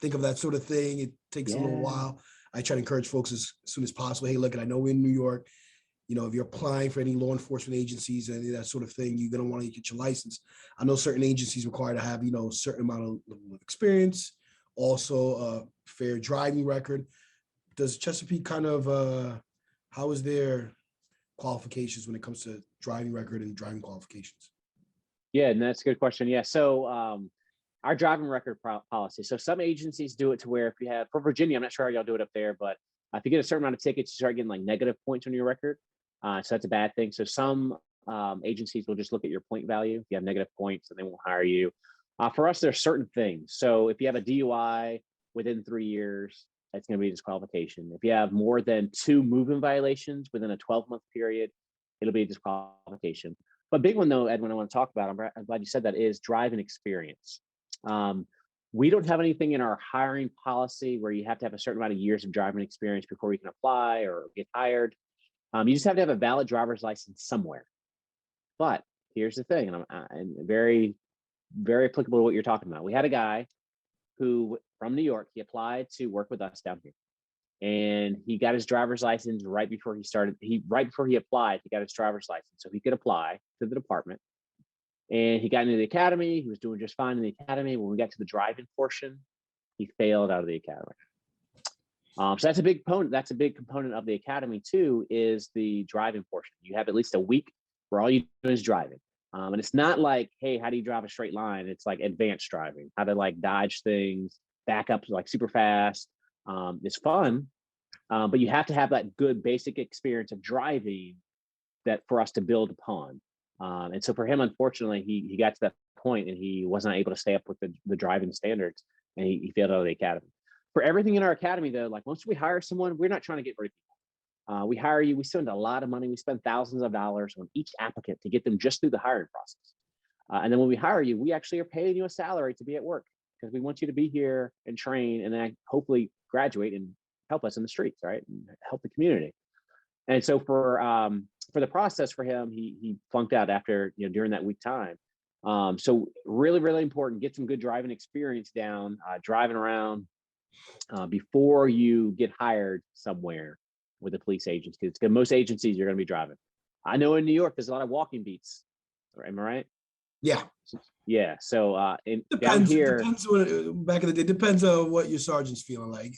Speaker 3: think of that sort of thing. It takes a little while. I try to encourage folks as soon as possible. Hey, look, I know we're in New York. You know, if you're applying for any law enforcement agencies and that sort of thing, you're going to want to get your license. I know certain agencies require to have, a certain amount of experience, also a fair driving record. Does Chesapeake kind of, how is their qualifications when it comes to driving record and driving qualifications?
Speaker 1: Yeah, and that's a good question. Yeah, so our driving record policy. So some agencies do it to where if you have, for Virginia, I'm not sure how y'all do it up there, but if you get a certain amount of tickets, you start getting like negative points on your record. So that's a bad thing. So some agencies will just look at your point value. If you have negative points, then they won't hire you. For us, there's certain things. So if you have a DUI within 3 years, that's going to be a disqualification. If you have more than 2 movement violations within a 12-month period, it'll be a disqualification. But big one though, Edwin, I want to talk about, I'm glad you said that, is driving experience. We don't have anything in our hiring policy where you have to have a certain amount of years of driving experience before you can apply or get hired. You just have to have a valid driver's license somewhere. But here's the thing, and I'm very, very applicable to what you're talking about. We had a guy who, from New York, he applied to work with us down here. And he got his driver's license right before he started. Right before he applied, he got his driver's license so he could apply to the department. And he got into the academy. He was doing just fine in the academy. When we got to the driving portion, he failed out of the academy. So that's a big component. That's a big component of the academy too, is the driving portion. You have at least a week where all you do is driving. And it's not like, hey, how do you drive a straight line? It's like advanced driving, how to like dodge things, back up like super fast. It's fun, but you have to have that good basic experience of driving that for us to build upon. And so for him, unfortunately, he got to that point and he wasn't able to stay up with the driving standards, and he failed out of the academy. For everything in our academy though, like once we hire someone, we're not trying to get rid of people. We hire you, we spend a lot of money. We spend thousands of dollars on each applicant to get them just through the hiring process. And then when we hire you, we actually are paying you a salary to be at work because we want you to be here and train and then hopefully graduate and help us in the streets, right? And help the community. And so for the process for him, he flunked out after, during that week time. So really, really important, get some good driving experience down, driving around before you get hired somewhere with a police agency. Because most agencies, you're going to be driving. I know in New York, there's a lot of walking beats. Am I right?
Speaker 3: Yeah.
Speaker 1: Yeah. So
Speaker 3: Depends.
Speaker 1: down here,
Speaker 3: Depends when, back in the day. Depends on what your sergeant's feeling like.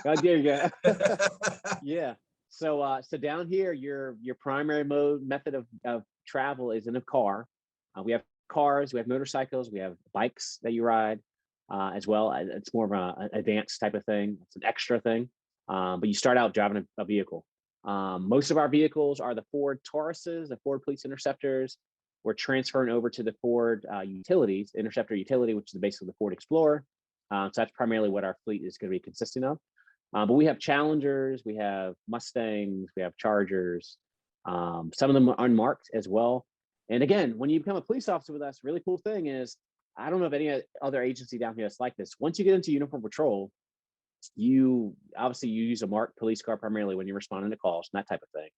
Speaker 1: oh, there you go. Yeah. So down here, your primary method of travel is in a car. We have cars, we have motorcycles, we have bikes that you ride as well. It's more of an advanced type of thing. It's an extra thing. But you start out driving a vehicle. Most of our vehicles are the Ford Tauruses, the Ford Police Interceptors. We're transferring over to the Ford Utilities, Interceptor Utility, which is basically the Ford Explorer. So that's primarily what our fleet is going to be consisting of. But we have Challengers, we have Mustangs, we have Chargers. Some of them are unmarked as well. And again, when you become a police officer with us, really cool thing is, I don't know of any other agency down here that's like this. Once you get into uniform patrol, you use a marked police car primarily when you're responding to calls and that type of thing.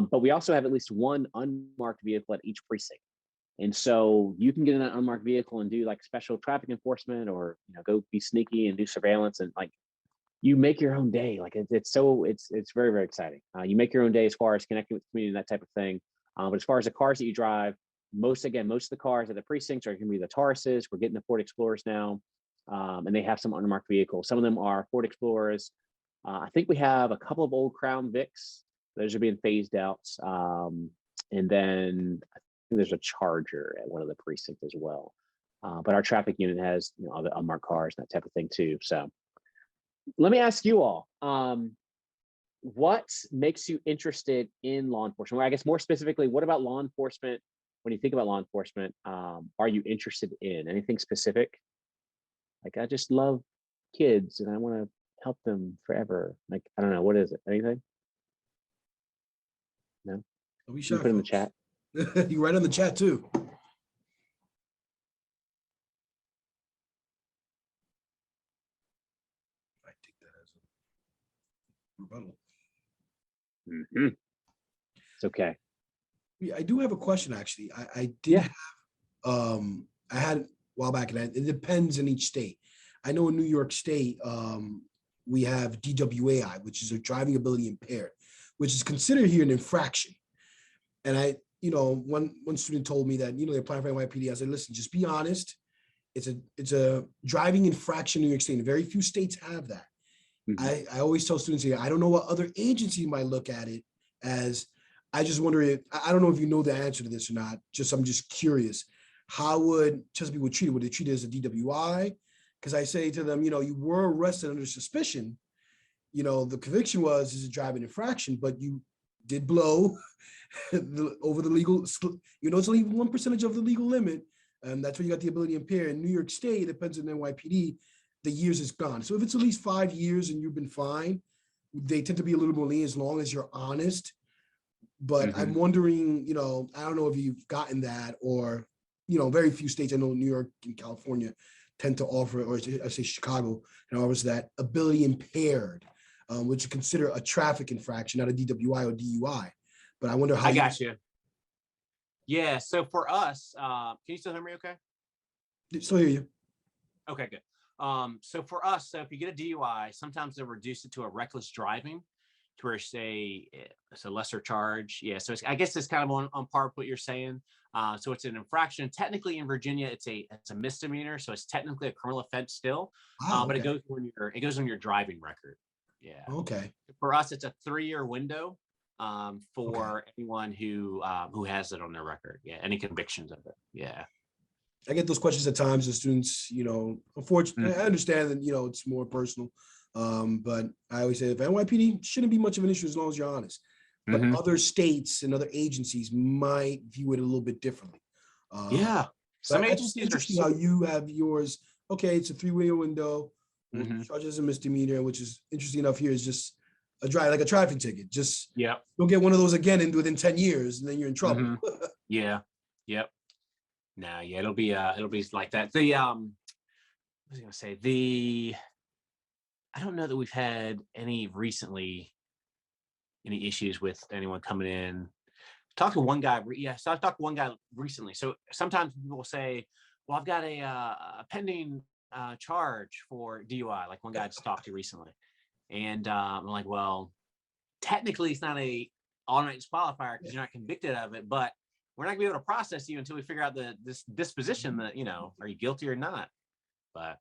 Speaker 1: But we also have at least one unmarked vehicle at each precinct. And so you can get in an unmarked vehicle and do like special traffic enforcement or, go be sneaky and do surveillance and like you make your own day. Like it's very, very exciting. You make your own day as far as connecting with the community and that type of thing. But as far as the cars that you drive, most of the cars at the precincts are going to be the Tauruses. We're getting the Ford Explorers now, and they have some unmarked vehicles. Some of them are Ford Explorers. I think we have a couple of old Crown Vics. Those are being phased out. And then I think there's a Charger at one of the precincts as well. But our traffic unit has, all the unmarked cars and that type of thing too. So let me ask you all, what makes you interested in law enforcement? Well, I guess more specifically, what about law enforcement? When you think about law enforcement, are you interested in anything specific? Like, I just love kids and I want to help them forever. Like, I don't know, what is it? Anything? No?
Speaker 3: Don't be
Speaker 1: You
Speaker 3: shy,
Speaker 1: put in the
Speaker 3: folks.
Speaker 1: chat.
Speaker 3: You write in the chat too. I take that as a rebuttal.
Speaker 1: Mhm. It's okay.
Speaker 3: Yeah, I do have a question actually. I did
Speaker 1: Yeah.
Speaker 3: have I had a while back, and it depends in each state. I know in New York State, we have DWAI, which is a driving ability impaired, which is considered here an infraction. And one student told me that, they're applying for NYPD. I said, listen, just be honest. It's a driving infraction in New York State. And very few states have that.
Speaker 1: Mhm.
Speaker 3: I always tell students here, I don't know what other agency might look at it as. I just wonder if, I don't know if you know the answer to this or not. I'm just curious. How would Chesapeake treat it? Would they treat it as a DWI? Because I say to them, you were arrested under suspicion. The conviction is a driving infraction, but you did blow over the legal, it's only 1% of the legal limit. And that's where you got the ability to impair. In New York State, it depends on NYPD, the years is gone. So if it's at least 5 years and you've been fine, they tend to be a little more lenient as long as you're honest. But I'm wondering, I don't know if you've gotten that, or, very few states, I know New York and California tend to offer, or I say Chicago, and offers that ability impaired, which is considered a traffic infraction, not a DWI or DUI. But I wonder how
Speaker 5: I got you. Yeah. So for us, can you still hear me okay?
Speaker 3: Still hear you.
Speaker 5: Okay, good. So for us, so if you get a DUI, sometimes they'll reduce it to a reckless driving, to where say it's a lesser charge. Yeah. So I guess it's kind of on par with what you're saying. So it's an infraction. Technically in Virginia, it's a misdemeanor. So it's technically a criminal offense still.
Speaker 3: Wow,
Speaker 5: But
Speaker 3: okay.
Speaker 5: it goes on your driving record. Yeah.
Speaker 3: Okay.
Speaker 5: For us, it's a 3-year window for anyone who has it on their record. Yeah. Any convictions of it. Yeah.
Speaker 3: I get those questions at times. The students, unfortunately, I understand that, it's more personal. But I always say if NYPD shouldn't be much of an issue as long as you're honest. But other states and other agencies might view it a little bit differently.
Speaker 5: Yeah. Some
Speaker 3: But it's
Speaker 5: agencies
Speaker 3: interesting
Speaker 5: are
Speaker 3: how you have yours. Okay, it's a 3-year window. Charges as a misdemeanor, which is interesting enough here is just a traffic ticket. Just don't get one of those again within 10 years, and then you're in trouble.
Speaker 5: Yeah. Yep. No, yeah, it'll be like that. The what was I gonna say? I don't know that we've had any issues with anyone coming in. Talked to one guy. So I talked to one guy recently. So sometimes people will say, "Well, I've got a pending charge for DUI." Like one guy I just talked to recently, and I'm like, "Well, technically, it's not a all-night disqualifier because you're not convicted of it, but we're not gonna be able to process you until we figure out this disposition that, are you guilty or not?" But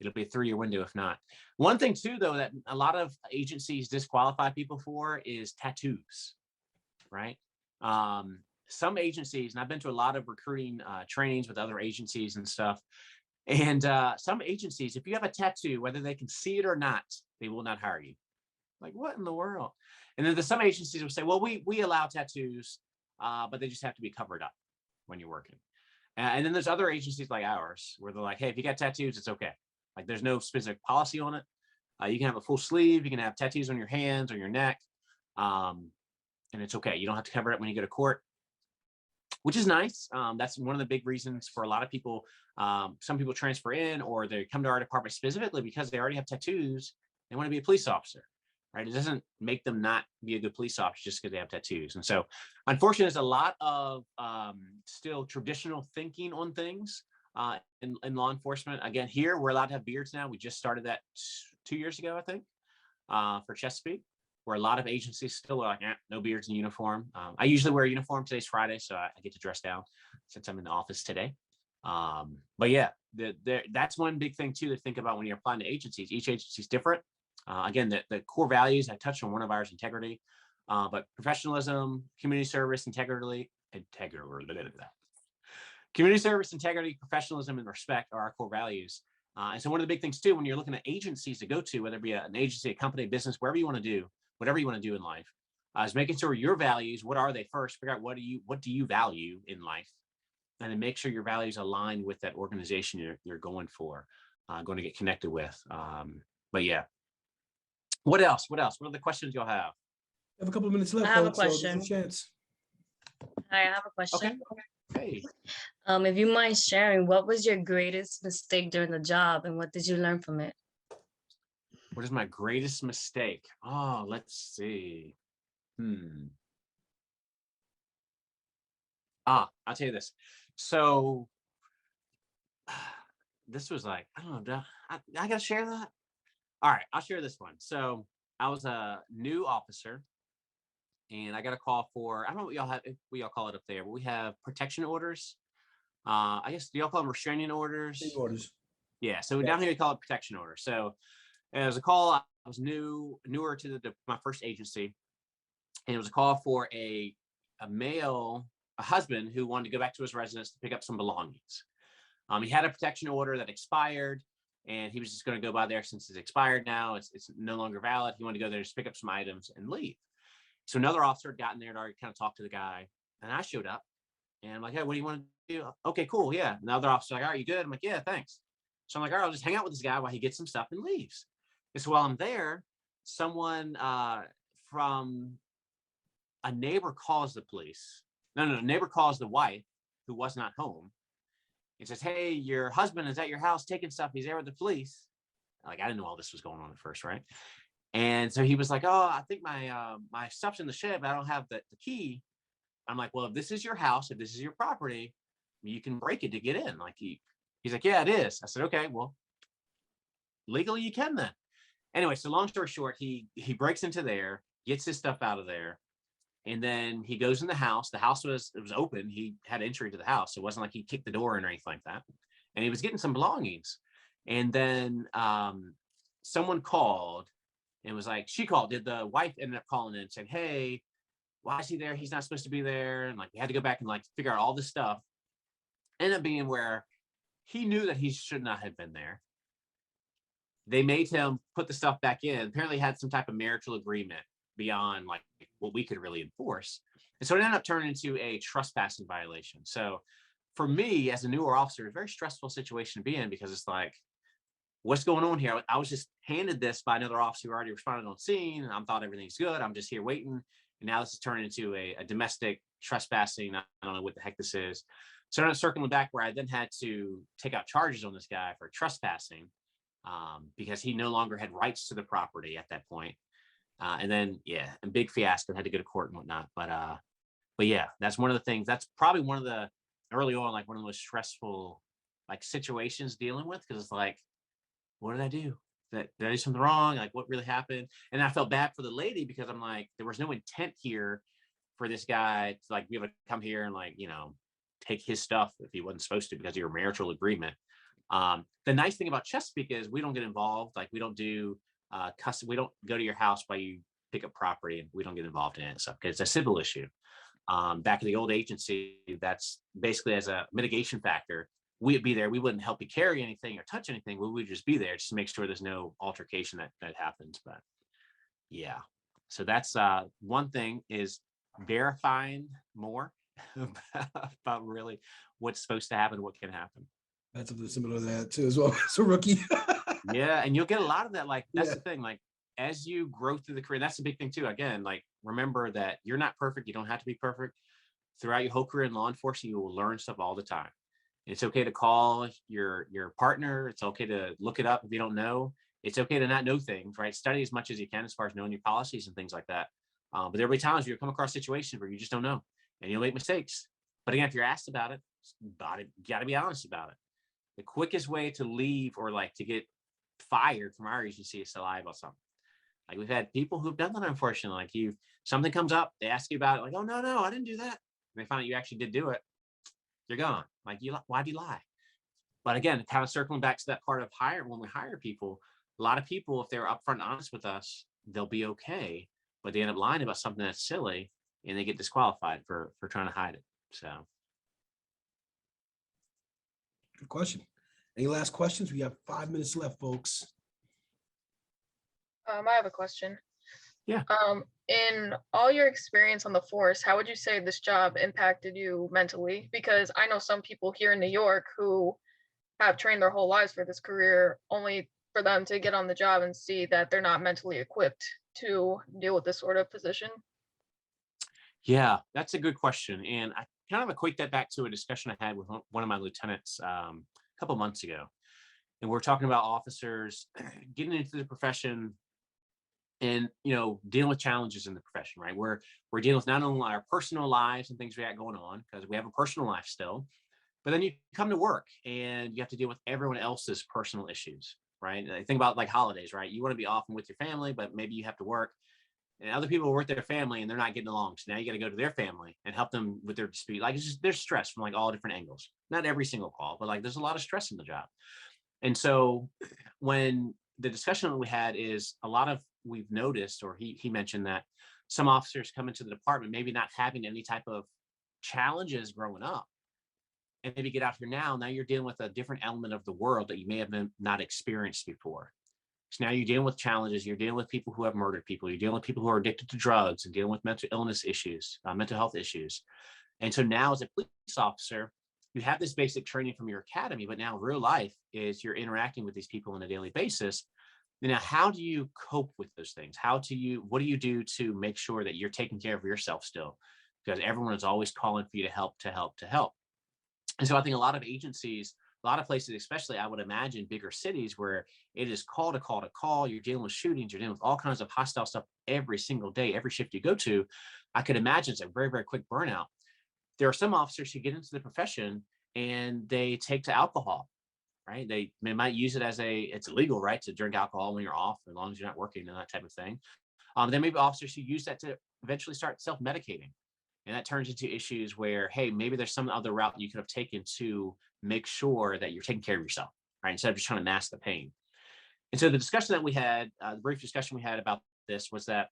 Speaker 5: it'll be a 3-year window if not. One thing too, though, that a lot of agencies disqualify people for is tattoos, right? Some agencies, and I've been to a lot of recruiting trainings with other agencies and stuff, and some agencies, if you have a tattoo, whether they can see it or not, they will not hire you. Like, what in the world? And then some agencies will say, well, we allow tattoos, but they just have to be covered up when you're working. And then there's other agencies like ours where they're like, hey, if you got tattoos, it's okay. Like there's no specific policy on it. You can have a full sleeve. You can have tattoos on your hands or your neck. And it's okay. You don't have to cover it when you go to court, which is nice. That's one of the big reasons for a lot of people. Some people transfer in or they come to our department specifically because they already have tattoos. They want to be a police officer. Right? It doesn't make them not be a good police officer just because they have tattoos. And so, unfortunately, there's a lot of still traditional thinking on things in law enforcement. Again, here, we're allowed to have beards now. We just started that 2 years ago, I think, for Chesapeake, where a lot of agencies still are like, no beards in uniform. I usually wear a uniform. Today's Friday, so I get to dress down since I'm in the office today. But yeah, that's one big thing too to think about when you're applying to agencies. Each agency is different. Again, the core values, I touched on one of ours, integrity, but professionalism, community service, community service, integrity, professionalism, and respect are our core values. And so one of the big things too, when you're looking at agencies to go to, whether it be an agency, a company, a business, wherever you want to do, whatever you want to do in life, is making sure your values, what are they first, figure out what do you value in life, and then make sure your values align with that organization you're going for, going to get connected with. But yeah, what else? What are the questions y'all have?
Speaker 3: We have a couple of minutes left.
Speaker 6: I have a
Speaker 3: folks, so there's
Speaker 6: question.
Speaker 3: a chance.
Speaker 6: Hi, I have a
Speaker 5: Okay.
Speaker 6: question.
Speaker 5: Hey.
Speaker 6: If you mind sharing, what was your greatest mistake during the job and what did you learn from it?
Speaker 5: What is my greatest mistake? Oh, let's see. I'll tell you this. So this was like, I don't know, I gotta share that. All right, I'll share this one. So I was a new officer and I got a call for, I don't know what y'all have, if we all call it up there, but we have protection orders. I guess, do y'all call them restraining orders?
Speaker 3: Big orders.
Speaker 5: Yeah, so down here we call it protection order. So it was a call. I was newer to my first agency, and it was a call for a husband who wanted to go back to his residence to pick up some belongings. He had a protection order that expired, and he was just going to go by there since it's expired now. It's no longer valid. He wanted to go there, just pick up some items and leave. So another officer had gotten there and already kind of talked to the guy, and I showed up, and I'm like, hey, what do you want to do? Okay, cool, yeah. And the other officer's like, all right, you good? I'm like, yeah, thanks. So I'm like, all right, I'll just hang out with this guy while he gets some stuff and leaves. And so while I'm there, someone from a neighbor calls the police. No, neighbor calls the wife who was not home and says, hey, your husband is at your house taking stuff. He's there with the police. Like, I didn't know all this was going on at first, right? And so he was like, oh, I think my stuff's in the shed, but I don't have the key. I'm like, well, if this is your house, if this is your property, you can break it to get in. Like he's like, yeah, it is. I said, okay, well, legally you can then. Anyway, so long story short, he breaks into there, gets his stuff out of there, and then he goes in the house. The house was open. He had entry to the house. So it wasn't like he kicked the door in or anything like that. And he was getting some belongings. And then someone called and was like, she called. Did the wife ended up calling in and saying, hey, why is he there? He's not supposed to be there. And like we had to go back and like figure out all this stuff. Ended up being where he knew that he should not have been there. They made him put the stuff back in. Apparently had some type of marital agreement beyond like what we could really enforce. And so it ended up turning into a trespassing violation. So for me as a newer officer, it's a very stressful situation to be in because it's like, what's going on here? I was just handed this by another officer who already responded on scene. I thought everything's good. I'm just here waiting. And now this is turning into a domestic trespassing. I don't know what the heck this is. So I'm circling back where I then had to take out charges on this guy for trespassing. Because he no longer had rights to the property at that point. And then, yeah, a big fiasco, had to go to court and whatnot. But yeah, that's one of the things, that's probably one of the early on, like one of the most stressful like situations dealing with. Cause it's like, what did I do? Did I do something wrong? Like what really happened? And I felt bad for the lady because I'm like, there was no intent here for this guy to like be able to come here and like, take his stuff if he wasn't supposed to because of your marital agreement. The nice thing about Chesapeake is we don't get involved. Like we don't do custom. We don't go to your house while you pick up property, and we don't get involved in it and stuff because it's a civil issue. Back in the old agency, that's basically as a mitigation factor. We'd be there. We wouldn't help you carry anything or touch anything. We would just be there just to make sure there's no altercation that happens. But yeah, so that's one thing is verifying more about really what's supposed to happen, what can happen.
Speaker 3: That's something similar to that too as well. So rookie.
Speaker 5: Yeah, and you'll get a lot of that. Like that's
Speaker 3: Yeah.
Speaker 5: the thing. Like as you grow through the career, that's the big thing too. Again, like remember that you're not perfect. You don't have to be perfect. Throughout your whole career in law enforcement, you will learn stuff all the time. It's okay to call your partner. It's okay to look it up if you don't know. It's okay to not know things, right? Study as much as you can as far as knowing your policies and things like that. But there'll be times you'll come across situations where you just don't know and you'll make mistakes. But again, if you're asked about it, you got to be honest about it. The quickest way to leave or like to get fired from our agency is to lie about something. Like we've had people who've done that, unfortunately. Like something comes up, they ask you about it, like, oh no, I didn't do that. And they find out you actually did do it. You're gone. Like why'd you lie? But again, kind of circling back to that part of when we hire people, a lot of people, if they're upfront and honest with us, they'll be okay. But they end up lying about something that's silly and they get disqualified for trying to hide it. So.
Speaker 3: Good question. Any last questions? We have 5 minutes left, folks.
Speaker 7: I have a question.
Speaker 5: Yeah.
Speaker 7: In all your experience on the force, how would you say this job impacted you mentally? Because I know some people here in New York who have trained their whole lives for this career, only for them to get on the job and see that they're not mentally equipped to deal with this sort of position.
Speaker 5: Yeah, that's a good question. And I kind of equate that back to a discussion I had with one of my lieutenants a couple months ago. And we're talking about officers getting into the profession and, dealing with challenges in the profession, right? We're dealing with not only our personal lives and things we got going on, because we have a personal life still, but then you come to work and you have to deal with everyone else's personal issues, right? And think about like holidays, right? You want to be off and with your family, but maybe you have to work. And other people work with their family and they're not getting along. So now you got to go to their family and help them with their dispute. Like there's stress from like all different angles. Not every single call, but like there's a lot of stress in the job. And so when the discussion that we had is we've noticed, or he mentioned that some officers come into the department, maybe not having any type of challenges growing up, and maybe get out here now you're dealing with a different element of the world that you may have not experienced before. So now you're dealing with challenges, you're dealing with people who have murdered people, you're dealing with people who are addicted to drugs and dealing with mental illness issues, mental health issues. And so now as a police officer, you have this basic training from your academy, but now real life is you're interacting with these people on a daily basis. Now, how do you cope with those things? What do you do to make sure that you're taking care of yourself still? Because everyone is always calling for you to help. And so I think a lot of agencies, a lot of places, especially I would imagine bigger cities where it is call to call, you're dealing with shootings, you're dealing with all kinds of hostile stuff every single day, every shift you go to, I could imagine it's a very, very quick burnout. There are some officers who get into the profession and they take to alcohol, right? They might use it it's illegal, right, to drink alcohol when you're off, as long as you're not working and that type of thing. There may be officers who use that to eventually start self-medicating. And that turns into issues where, hey, maybe there's some other route you could have taken to make sure that you're taking care of yourself, right? Instead of just trying to mask the pain. And so the discussion that we had, the brief discussion we had about this was that,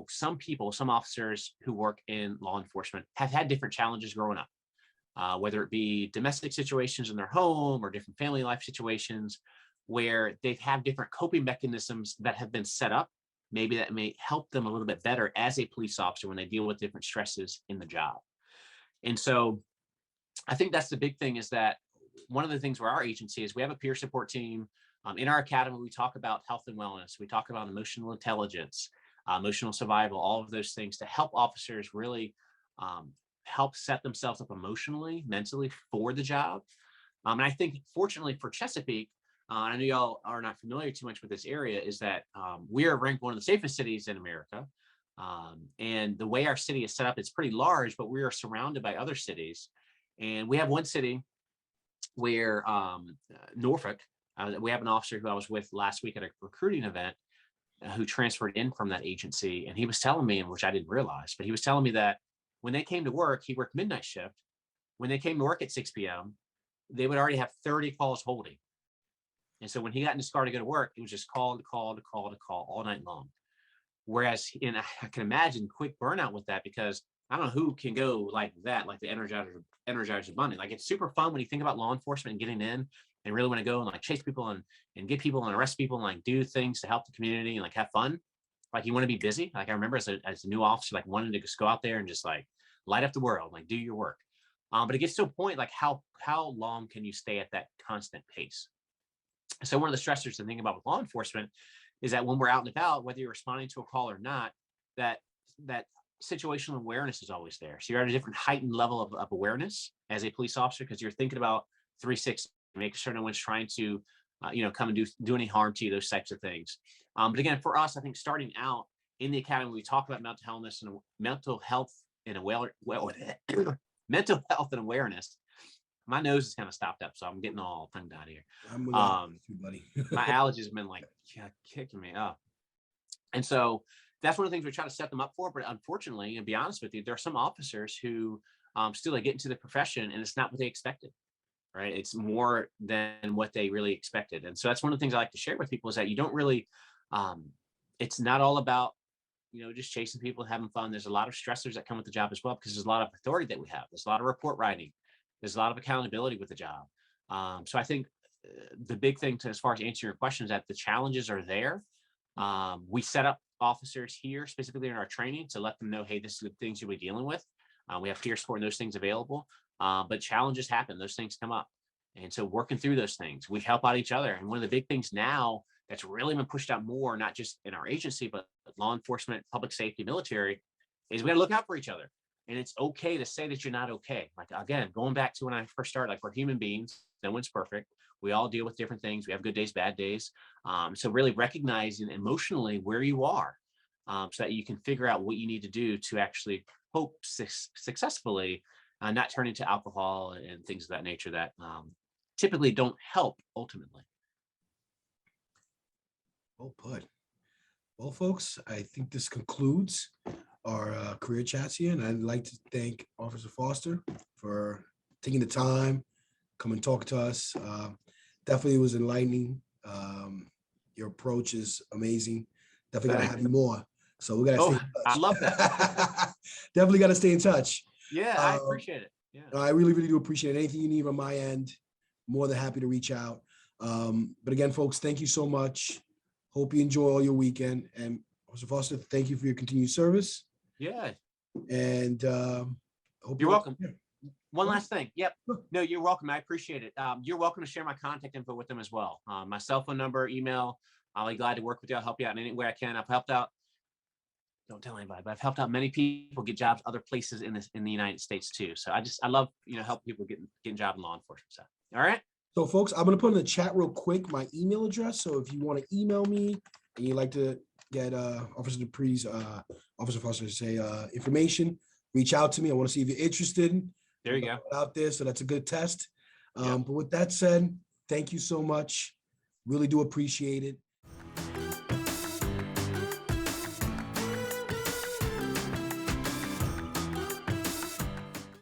Speaker 5: some officers who work in law enforcement have had different challenges growing up, whether it be domestic situations in their home or different family life situations where they have different coping mechanisms that have been set up. Maybe that may help them a little bit better as a police officer when they deal with different stresses in the job. And so I think that's the big thing, is that one of the things where our agency is, we have a peer support team. In our academy, we talk about health and wellness. We talk about emotional intelligence, emotional survival, all of those things to help officers really help set themselves up emotionally, mentally for the job. And I think fortunately for Chesapeake, I know y'all are not familiar too much with this area, is that we are ranked one of the safest cities in America. And the way our city is set up, it's pretty large, but we are surrounded by other cities. And we have one city where Norfolk, we have an officer who I was with last week at a recruiting event who transferred in from that agency. And he was telling me, and which I didn't realize, but he was telling me that when they came to work, he worked midnight shift. When they came to work at 6 p.m., they would already have 30 calls holding. And so when he got in his car to go to work, it was just call all night long. Whereas, and I can imagine quick burnout with that, because I don't know who can go like that, like the Energizer Bunny. Like, it's super fun when you think about law enforcement and getting in and really want to go and like chase people and get people and arrest people and like do things to help the community and like have fun. Like, you want to be busy. Like, I remember as a new officer, like wanting to just go out there and just like light up the world, like do your work. But it gets to a point, like how long can you stay at that constant pace? So one of the stressors to think about with law enforcement is that when we're out and about, whether you're responding to a call or not, that situational awareness is always there. So you're at a different heightened level of awareness as a police officer, because you're thinking about 360, making sure no one's trying to, come and do any harm to you, those types of things. But again, for us, I think starting out in the academy, we talk about mental health and awareness. My nose is kind of stopped up, so I'm getting all tongue tied here.
Speaker 3: I'm with you, buddy.
Speaker 5: My allergies have been like kicking me up. And so that's one of the things we try to set them up for. But unfortunately, and be honest with you, there are some officers who still get into the profession and it's not what they expected, right? It's more than what they really expected. And so that's one of the things I like to share with people is that you don't really, it's not all about, just chasing people and having fun. There's a lot of stressors that come with the job as well, because there's a lot of authority that we have. There's a lot of report writing. There's a lot of accountability with the job. So I think the big thing as far as answering your question is that the challenges are there. We set up officers here specifically in our training to let them know, hey, this is the things you'll be dealing with. We have peer support and those things available, but challenges happen. Those things come up. And so working through those things, we help out each other. And one of the big things now that's really been pushed out more, not just in our agency, but law enforcement, public safety, military, is we got to look out for each other. And it's okay to say that you're not okay. Like, again, going back to when I first started, like, we're human beings. No one's perfect. We all deal with different things. We have good days, bad days. So really recognizing emotionally where you are, so that you can figure out what you need to do to actually hope successfully not turn into alcohol and things of that nature that typically don't help ultimately.
Speaker 3: Well put. Well, folks, I think this concludes our career chats here, and I'd like to thank Officer Foster for taking the time, come and talk to us. Definitely was enlightening. Your approach is amazing. Definitely got to have you more. So we got to stay in touch.
Speaker 5: I love that.
Speaker 3: Definitely got to stay in touch.
Speaker 5: Yeah, I appreciate it. Yeah,
Speaker 3: I really, really do appreciate it. Anything you need on my end, more than happy to reach out. But again, folks, thank you so much. Hope you enjoy all your weekend. And Officer Foster, thank you for your continued service.
Speaker 5: Yeah.
Speaker 3: And hope
Speaker 5: You're welcome.
Speaker 3: Here.
Speaker 5: One last thing. Yep. No, you're welcome. I appreciate it. You're welcome to share my contact info with them as well. My cell phone number, email. I'll be glad to work with you. I'll help you out in any way I can. I've helped out. Don't tell anybody, but I've helped out many people get jobs other places in the United States too. So I love help people getting jobs in law enforcement. So all right.
Speaker 3: So folks, I'm gonna put in the chat real quick my email address. So if you want to email me and you'd like to get Officer Dupree's Officer Foster say information, reach out to me. I want to see if you're interested.
Speaker 5: There you go.
Speaker 3: Out there, so that's a good test. But with that said, thank you so much. Really do appreciate it.